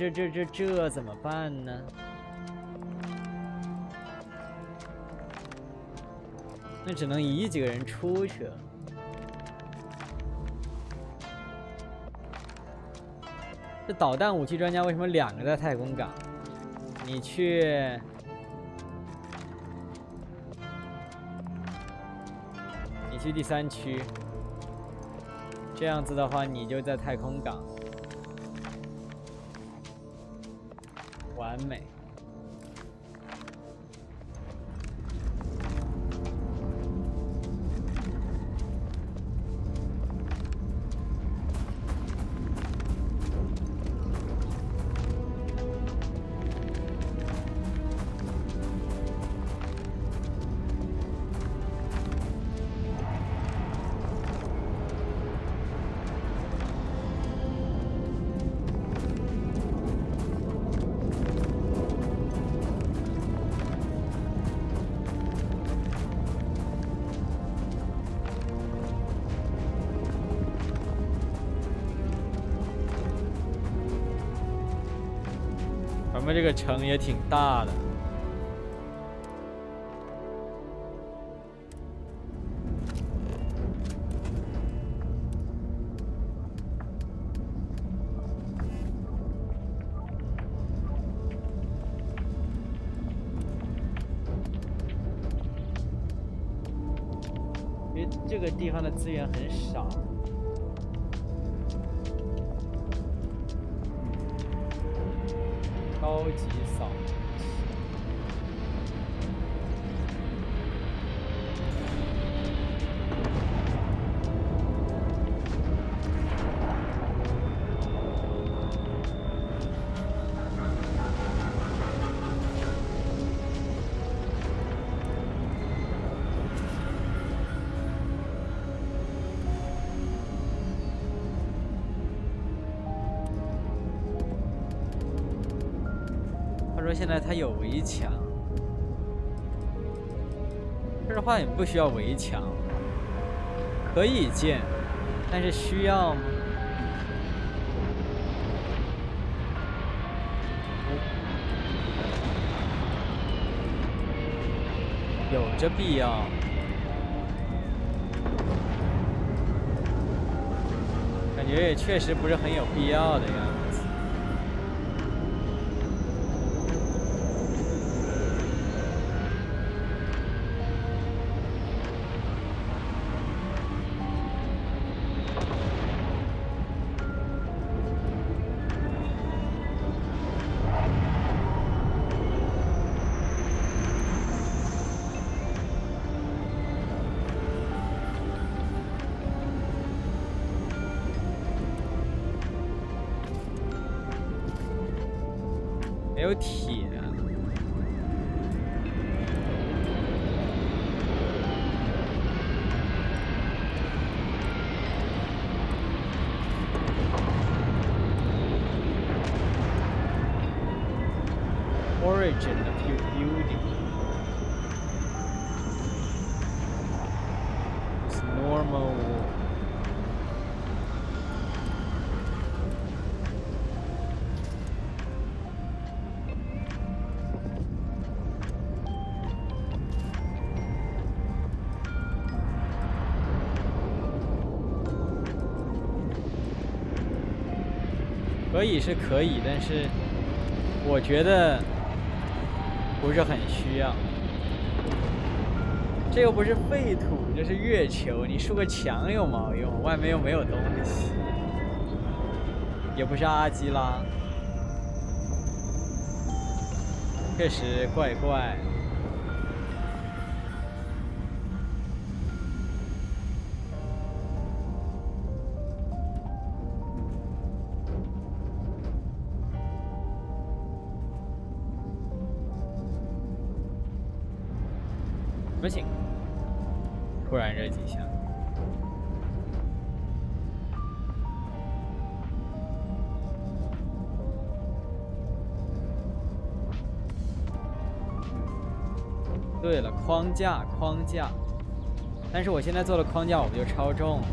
怎么办呢？那只能移几个人出去了。这导弹武器专家为什么2个在太空港？你去，第3区。这样子的话，你就在太空港，完美。咱们这个城也挺大的。因为这个地方的资源很少。高级扫描器。说现在它有围墙，说实话也不需要围墙，可以建，但是需要吗？有这必要？感觉也确实不是很有必要的样子。没有铁啊。Origin of your building. It's normal. 可以是可以，但是我觉得不是很需要。这又不是废土，这是月球，你竖个墙有毛用？外面又没有东西，也不是阿基拉，确实怪怪。不行，突然这几下。对了，框架，但是我现在做的框架，我不就超重了？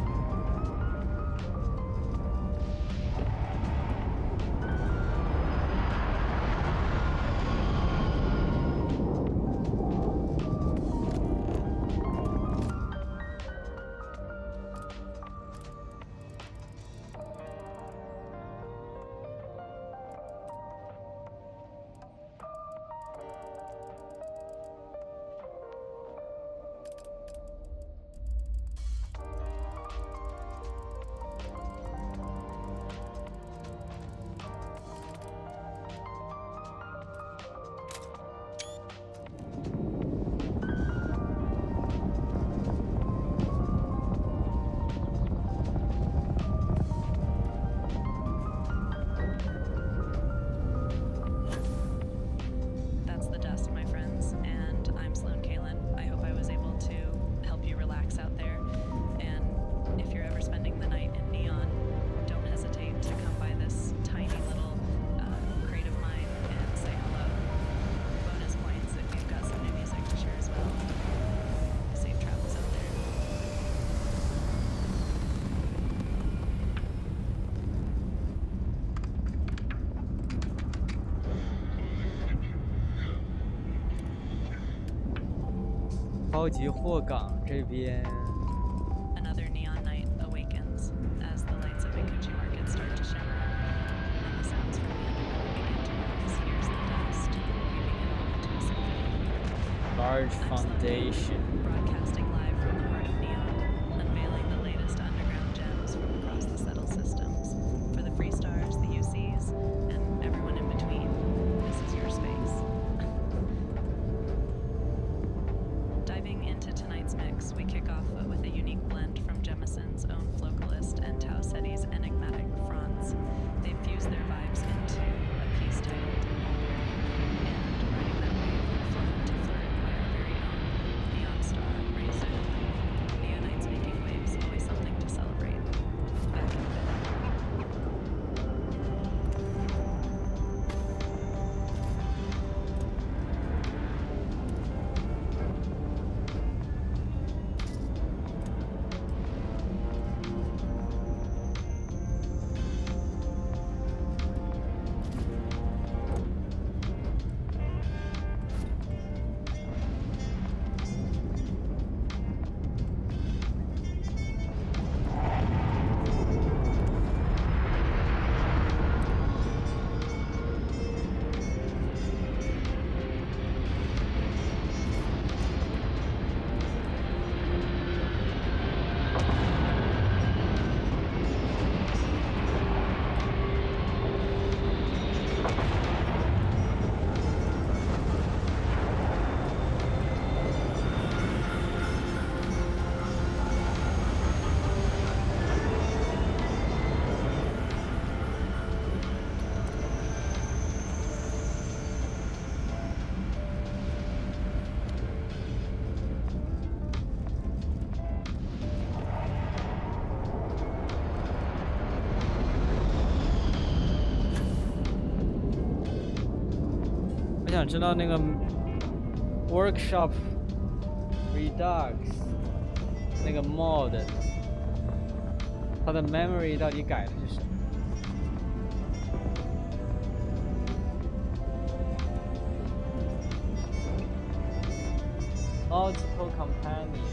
超级货港这边。Another neon night awakens as the lights of Ikuchi Market start to shimmer, and the sounds from the underground begin to rise. Here's the dust, weaving it all into a symphony. Large foundation. Broadcasting live from the heart of Neon, unveiling the latest underground gems from across the settled systems. For the free stars, the UCs, and everyone in between, this is your space. Diving into tonight's mix, we kick off with a unique blend from Jemison's own Flocalist and Tau Ceti's enigmatic Franz. They've fused their vibes into a piece titled and riding that wave flown to flirt by our very own neon star, Race. 想知道那个 workshop redux 那个 mod 它的 memory 到底改的是什么？ Multiple companion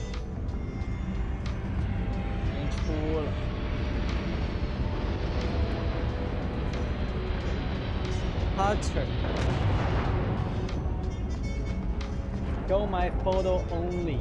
已经出了。Hunter Show my photo only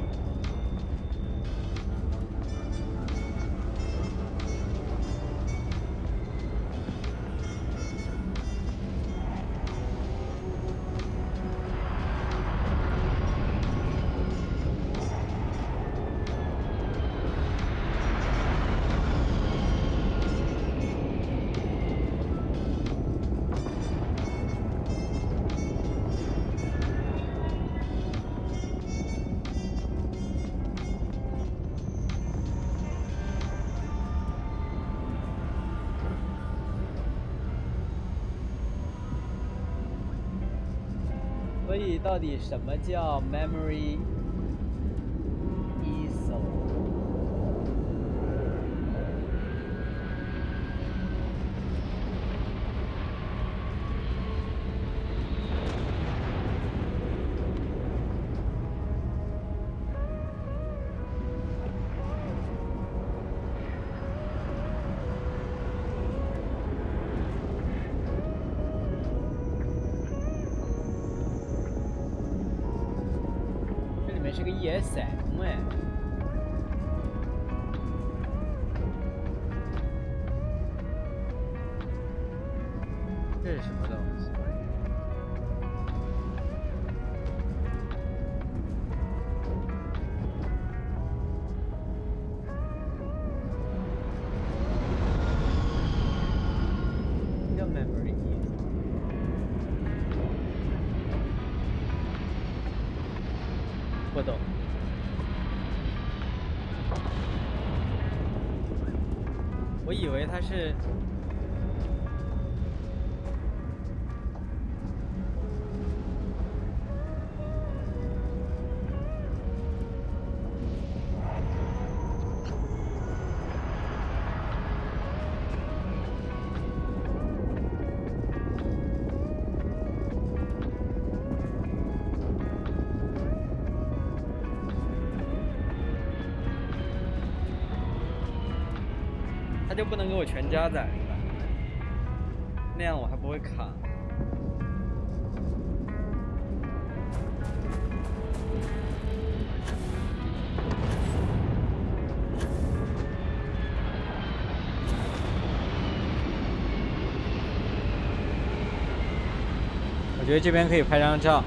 所以到底什么叫 memory easel？ 是个 ESM 哎，这是什么东西？叫 memory。 不懂，我以为它是它就不能给我全加载是吧？那样我还不会卡。我觉得这边可以拍张照。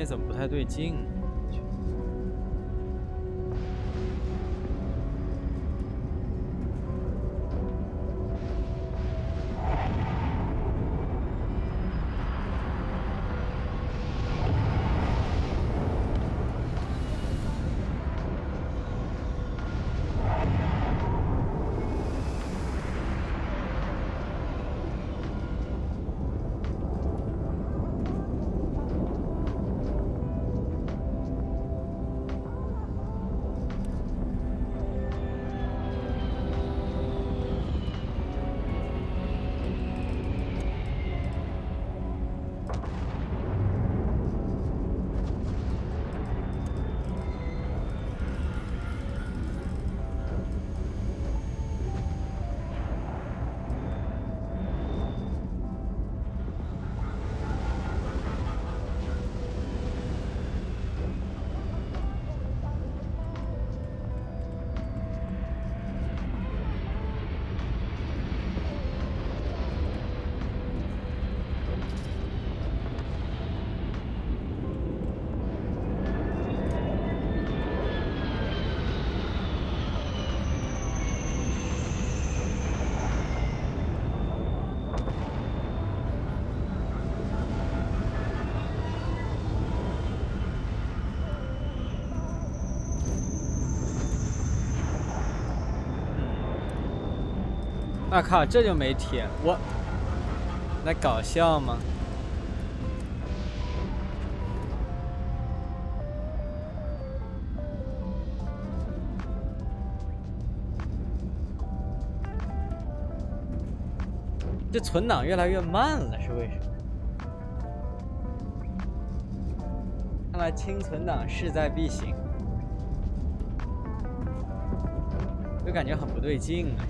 面怎么不太对劲？啊靠，这就没铁，我在搞笑吗？这存档越来越慢了，是为什么？看来清存档势在必行，就感觉很不对劲啊！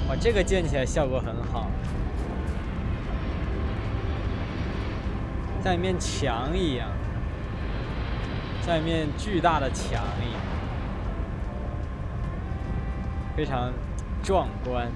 哇，这个建起来效果很好，像一面墙一样，像一面巨大的墙一样，非常壮观。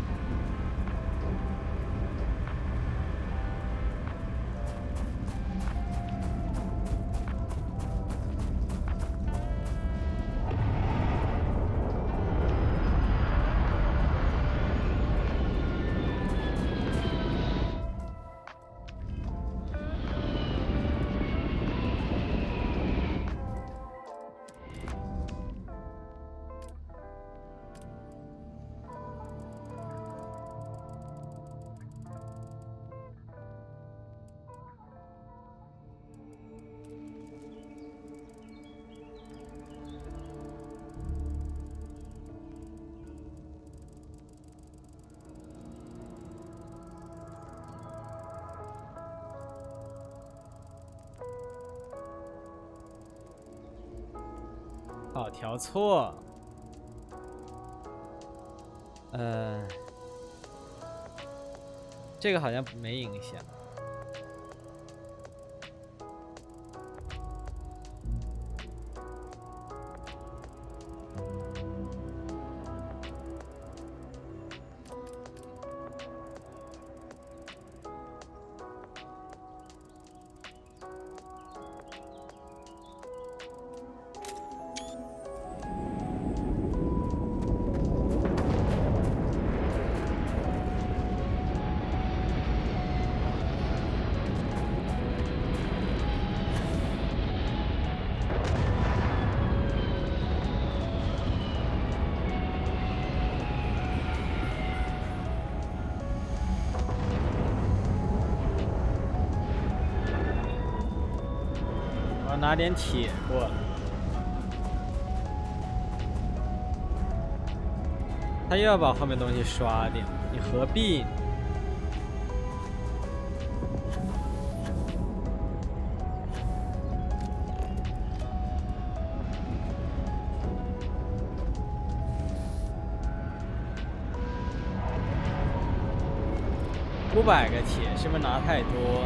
好，调错。这个好像没影响。拿点铁过来，他又要把后面东西刷掉，你何必？500个铁是不是拿太多？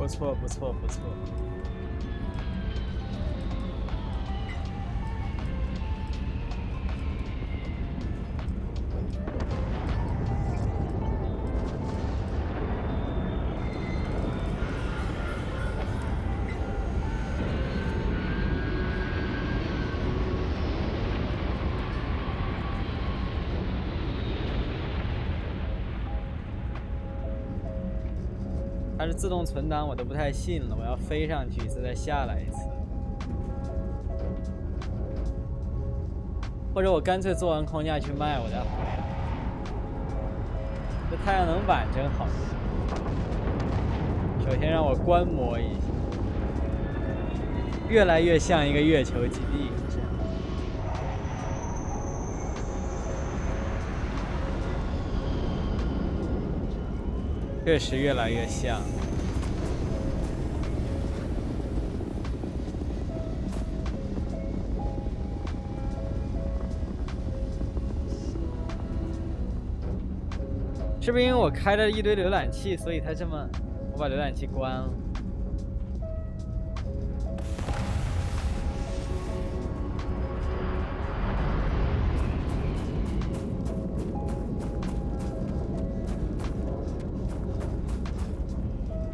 不错不错不错。它是自动存档，我都不太信了。我要飞上去一次，再下来一次，或者我干脆做完框架去卖，我再回来。这太阳能板真好用。首先让我观摩一下，越来越像一个月球基地。确实越来越像。是不是因为我开了一堆浏览器，所以它这么？我把浏览器关了。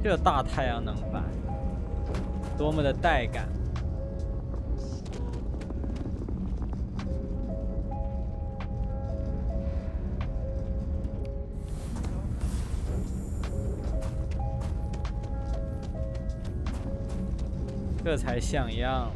这大太阳能板，多么的带感！这才像样。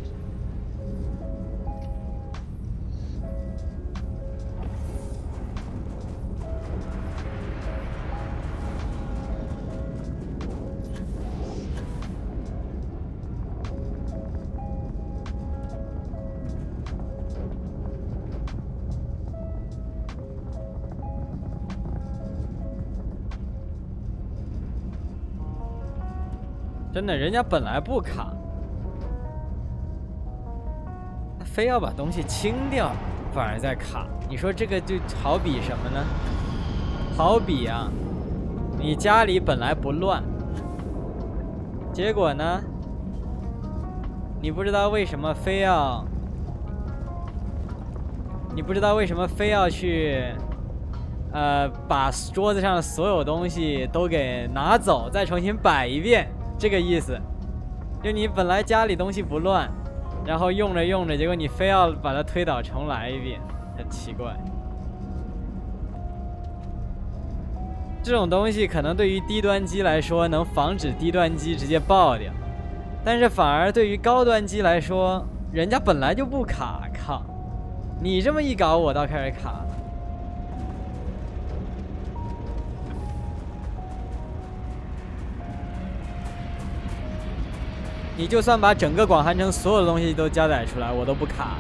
真的，人家本来不卡，他非要把东西清掉，反而在卡。你说这个就好比什么呢？好比啊，你家里本来不乱，结果呢，你不知道为什么非要去，把桌子上的所有东西都给拿走，再重新摆一遍。这个意思，就你本来家里东西不乱，然后用着用着，结果你非要把它推倒重来一遍，很奇怪。这种东西可能对于低端机来说能防止低端机直接爆掉，但是反而对于高端机来说，人家本来就不卡，靠！你这么一搞，我倒开始卡了。你就算把整个广寒城所有的东西都加载出来，我都不卡，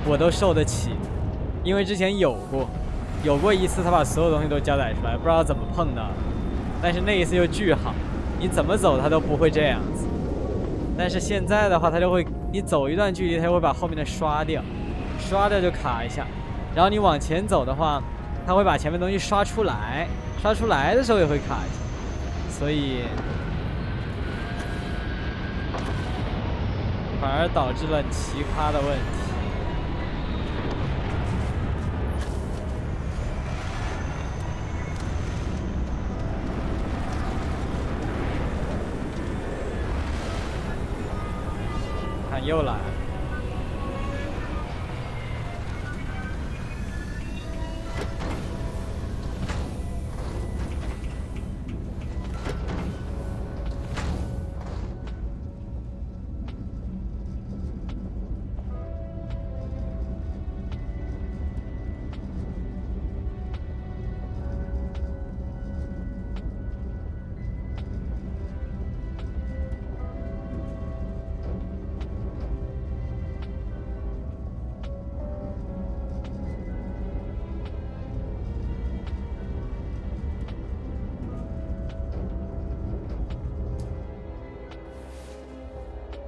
我都受得起，因为之前有过一次，他把所有东西都加载出来，不知道怎么碰到的，但是那一次又巨好，你怎么走它都不会这样子。但是现在的话，它就会，你走一段距离，它就会把后面的刷掉就卡一下，然后你往前走的话，它会把前面东西刷出来的时候也会卡一下，所以。反而导致了很奇葩的问题。看，又来了。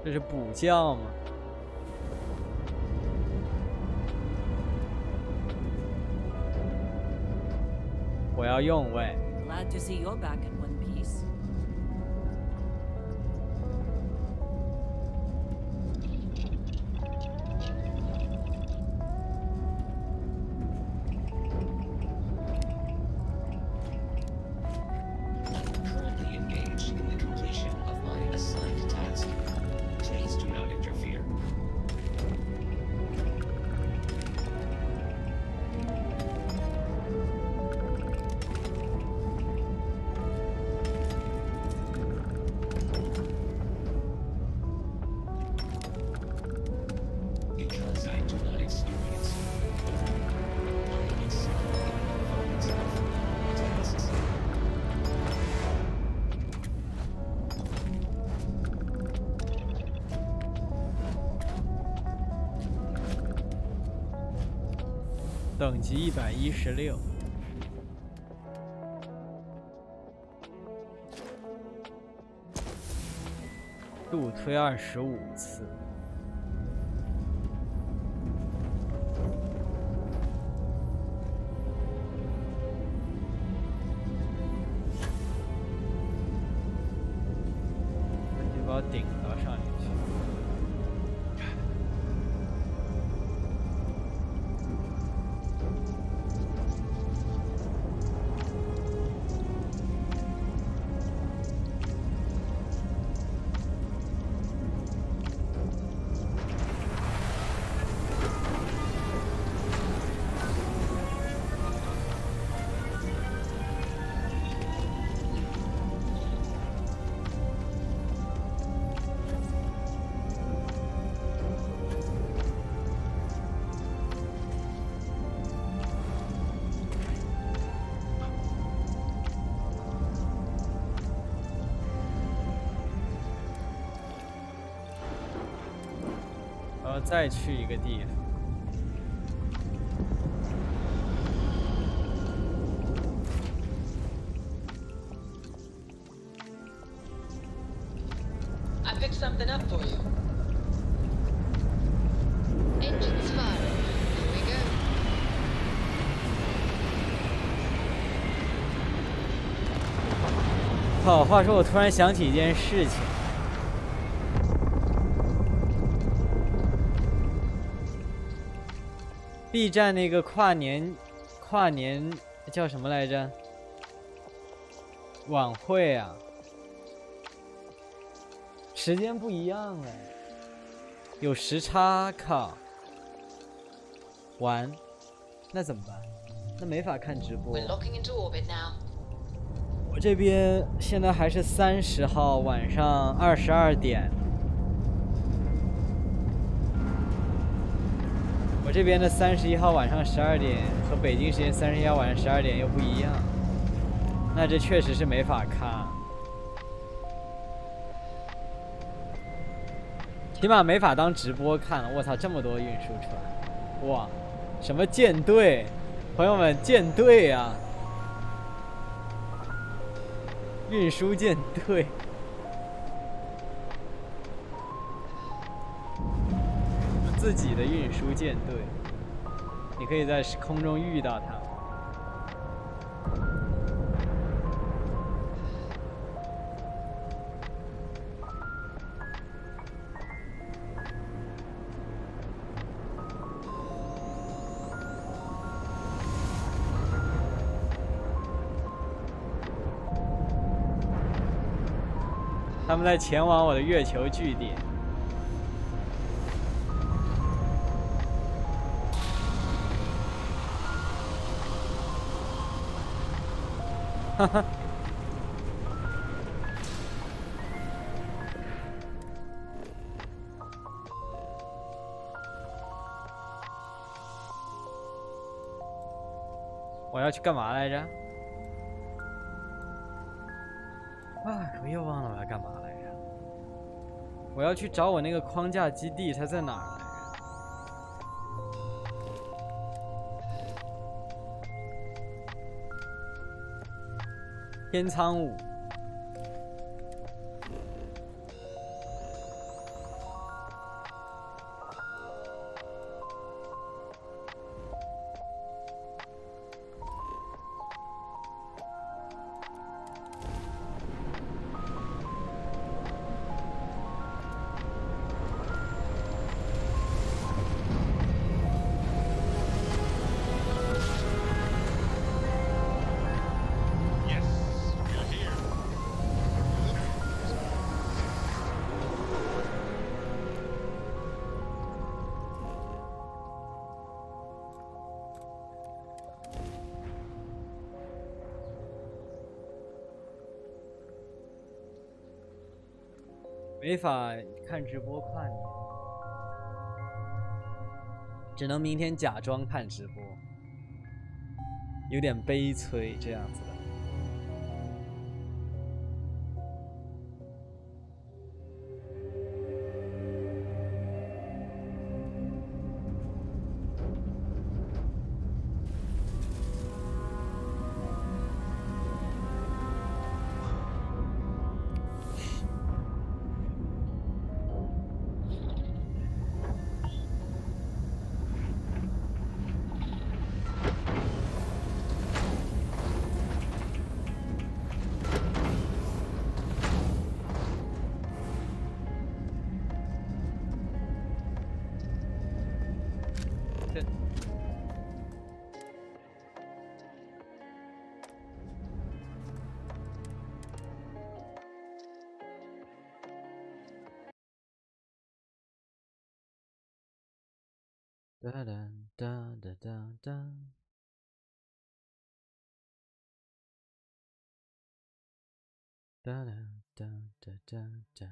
这是补觉吗？我要用喂。Glad to see you're back in one piece. 等级116。度推25次。你把我顶到上面去。再去一个地方。I picked something up for you. Engines firing. Here we go. 好，话说我突然想起一件事情。B 站那个跨年叫什么来着？晚会啊，时间不一样哎，有时差，靠！完，那怎么办？那没法看直播。我这边现在还是30号晚上22点。我这边的31号晚上12点和北京时间31号晚上12点又不一样，那这确实是没法看，起码没法当直播看了。我操，这么多运输船，哇，什么舰队，朋友们，舰队啊，运输舰队。自己的运输舰队，你可以在空中遇到它。他们在前往我的月球据点。哈哈，我要去干嘛来着？哎，我又忘了我要干嘛来着。我要去找我那个框架基地，它在哪儿来着？天仓舞。没法看直播跨年，只能明天假装看直播，有点悲催这样子的。这。哒哒哒哒哒哒。哒哒哒哒哒哒。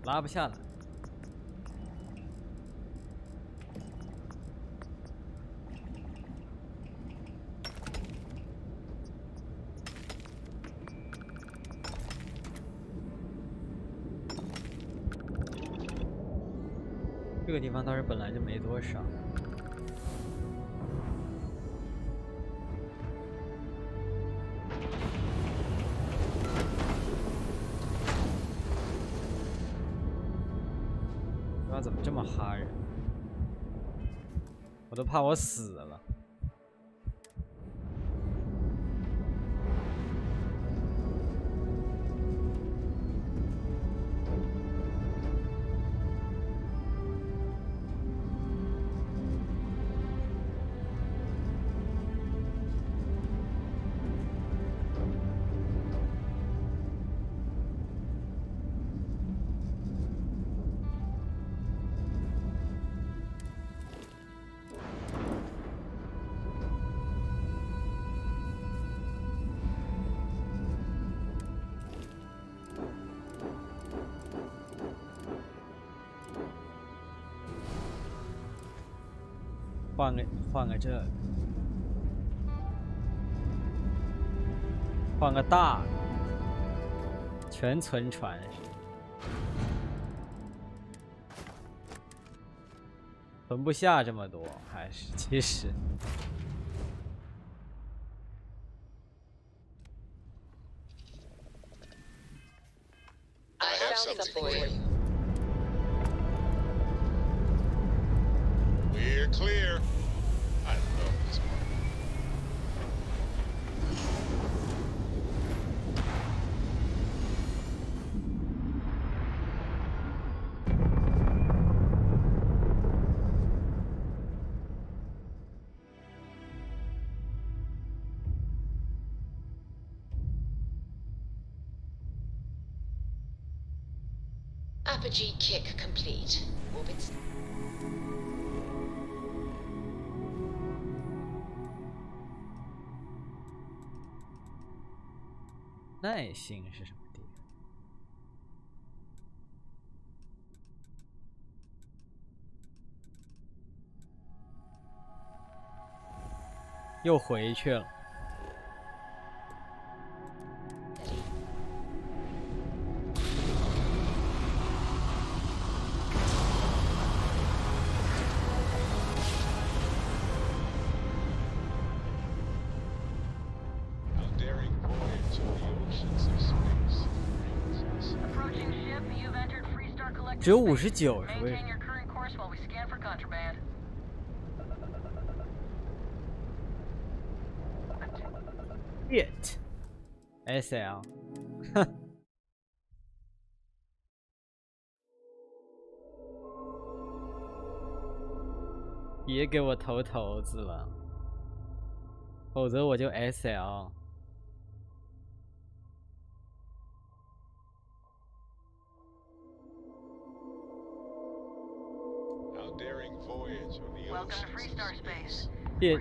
拉不下来。这个地方倒是本来就没多少。怎么这么哈人？我都怕我死了。换个这个，换个大的，全存船。存不下这么多，还是其实。I have something for you. We're clear. I love this part. Apogee kick complete. Orbits. 耐心是什么地方？又回去了。只有59是为什么？It SL， 哼，别给我投骰子了，否则我就 SL。别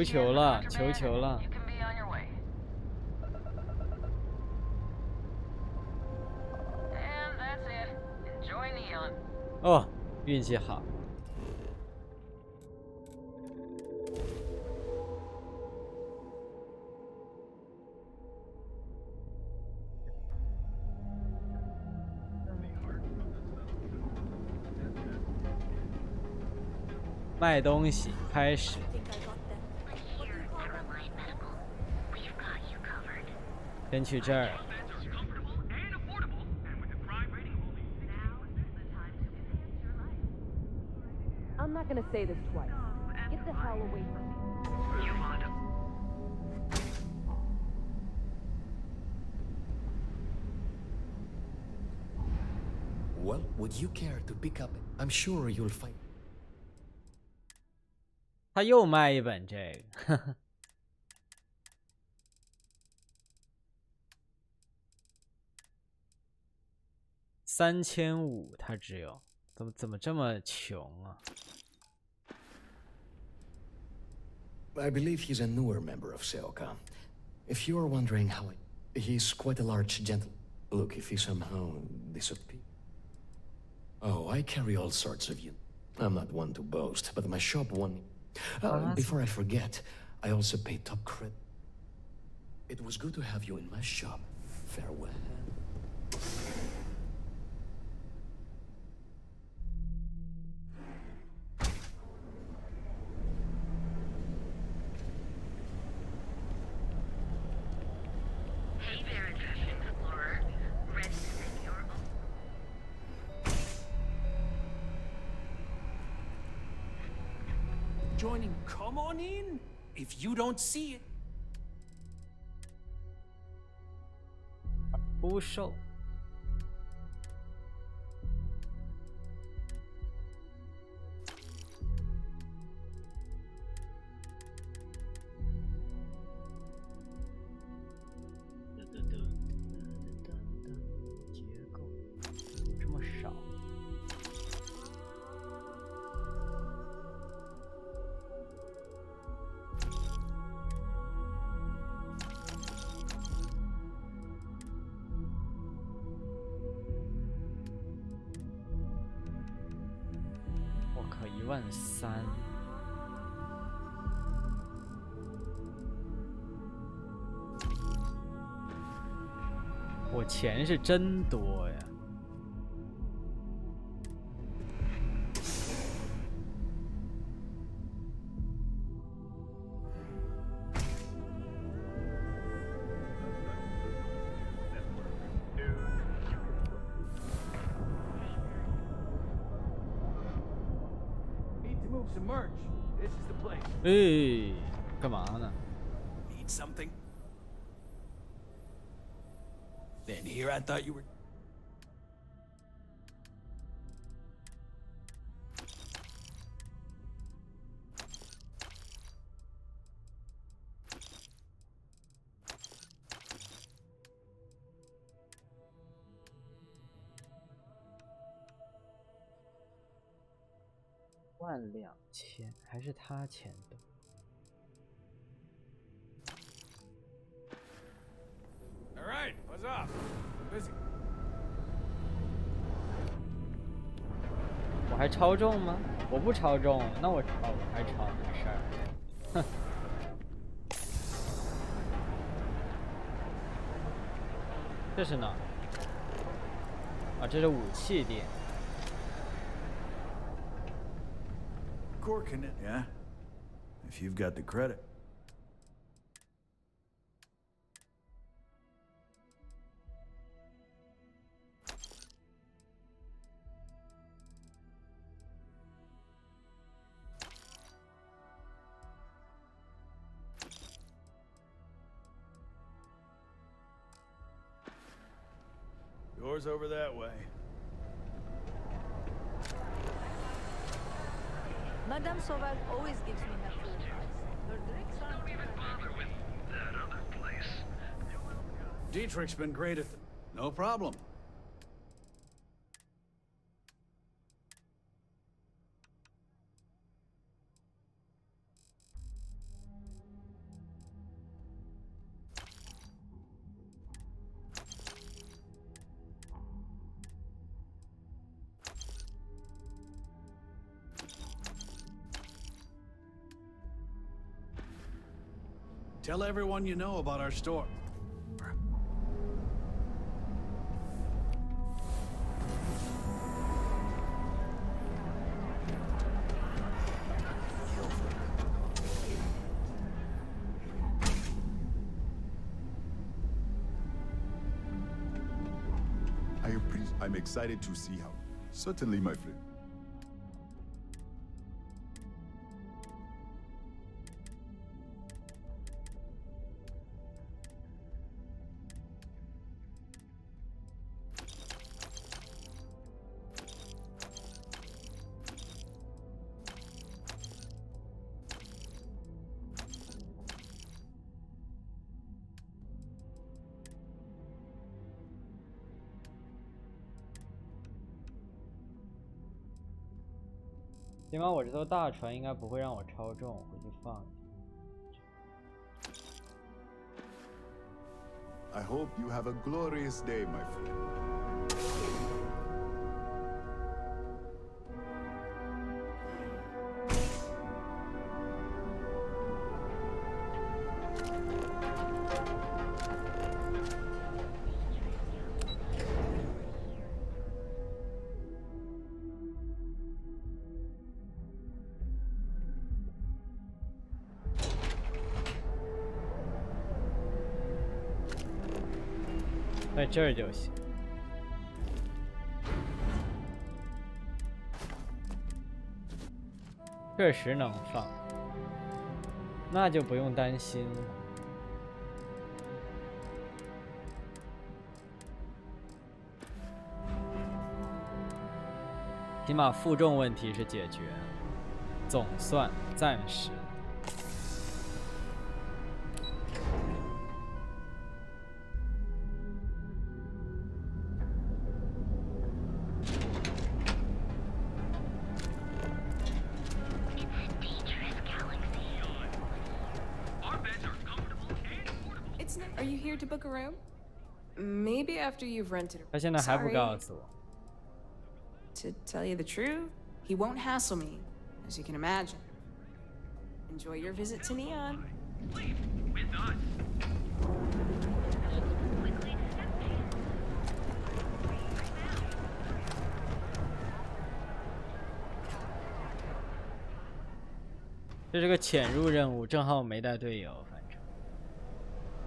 求了，求了！哦，运气好。卖东西开始。先去这儿。 I'm not gonna say this twice. Get the hell away from me. You want Well, would you care to pick up? I'm sure you'll find. 他又卖一本这个，呵呵。3500，他只有，怎么这么穷啊 I believe he's a newer member of Seoka. If you're wondering how he's quite a large gentleman. Look, if he somehow disappears. Oh, I carry all sorts of you. I'm not one to boast, but my shop won. Before I forget, I also pay top credit. It was good to have you in my shop. Farewell. Hey there, interesting explorer. Ready to make your own. Joining, come on in. If you don't see it. 出售。结构怎么这么少？ 我靠，13000。我钱是真多呀！哎，干嘛呢？ Need something? Then here I thought you were. $12000，还是他钱多？ All right, what's up? I'm busy. 我还超重吗？我不超重，那我还超没事儿。哼。这是哪？啊，这是武器店。 Corking it, yeah? If you've got the credit. Doors over that way. Madame Sauval always gives me her full price. Her drinks aren't Don't even bother with that other place. Dietrich's been great at No problem. Tell everyone you know about our store. I'm excited to see how. Certainly, my friend.起码我这艘大船应该不会让我超重，回去放。I hope you have a glorious day, my friend. 在这儿就行。确实能放，那就不用担心了。起码负重问题是解决了，总算暂时。Are you here to book a room? Maybe after you've rented a room. 他现在还不告诉我。 To tell you the truth, he won't hassle me, as you can imagine. Enjoy your visit to Neon. Please, with us. 这是个潜入任务，正好没带队友。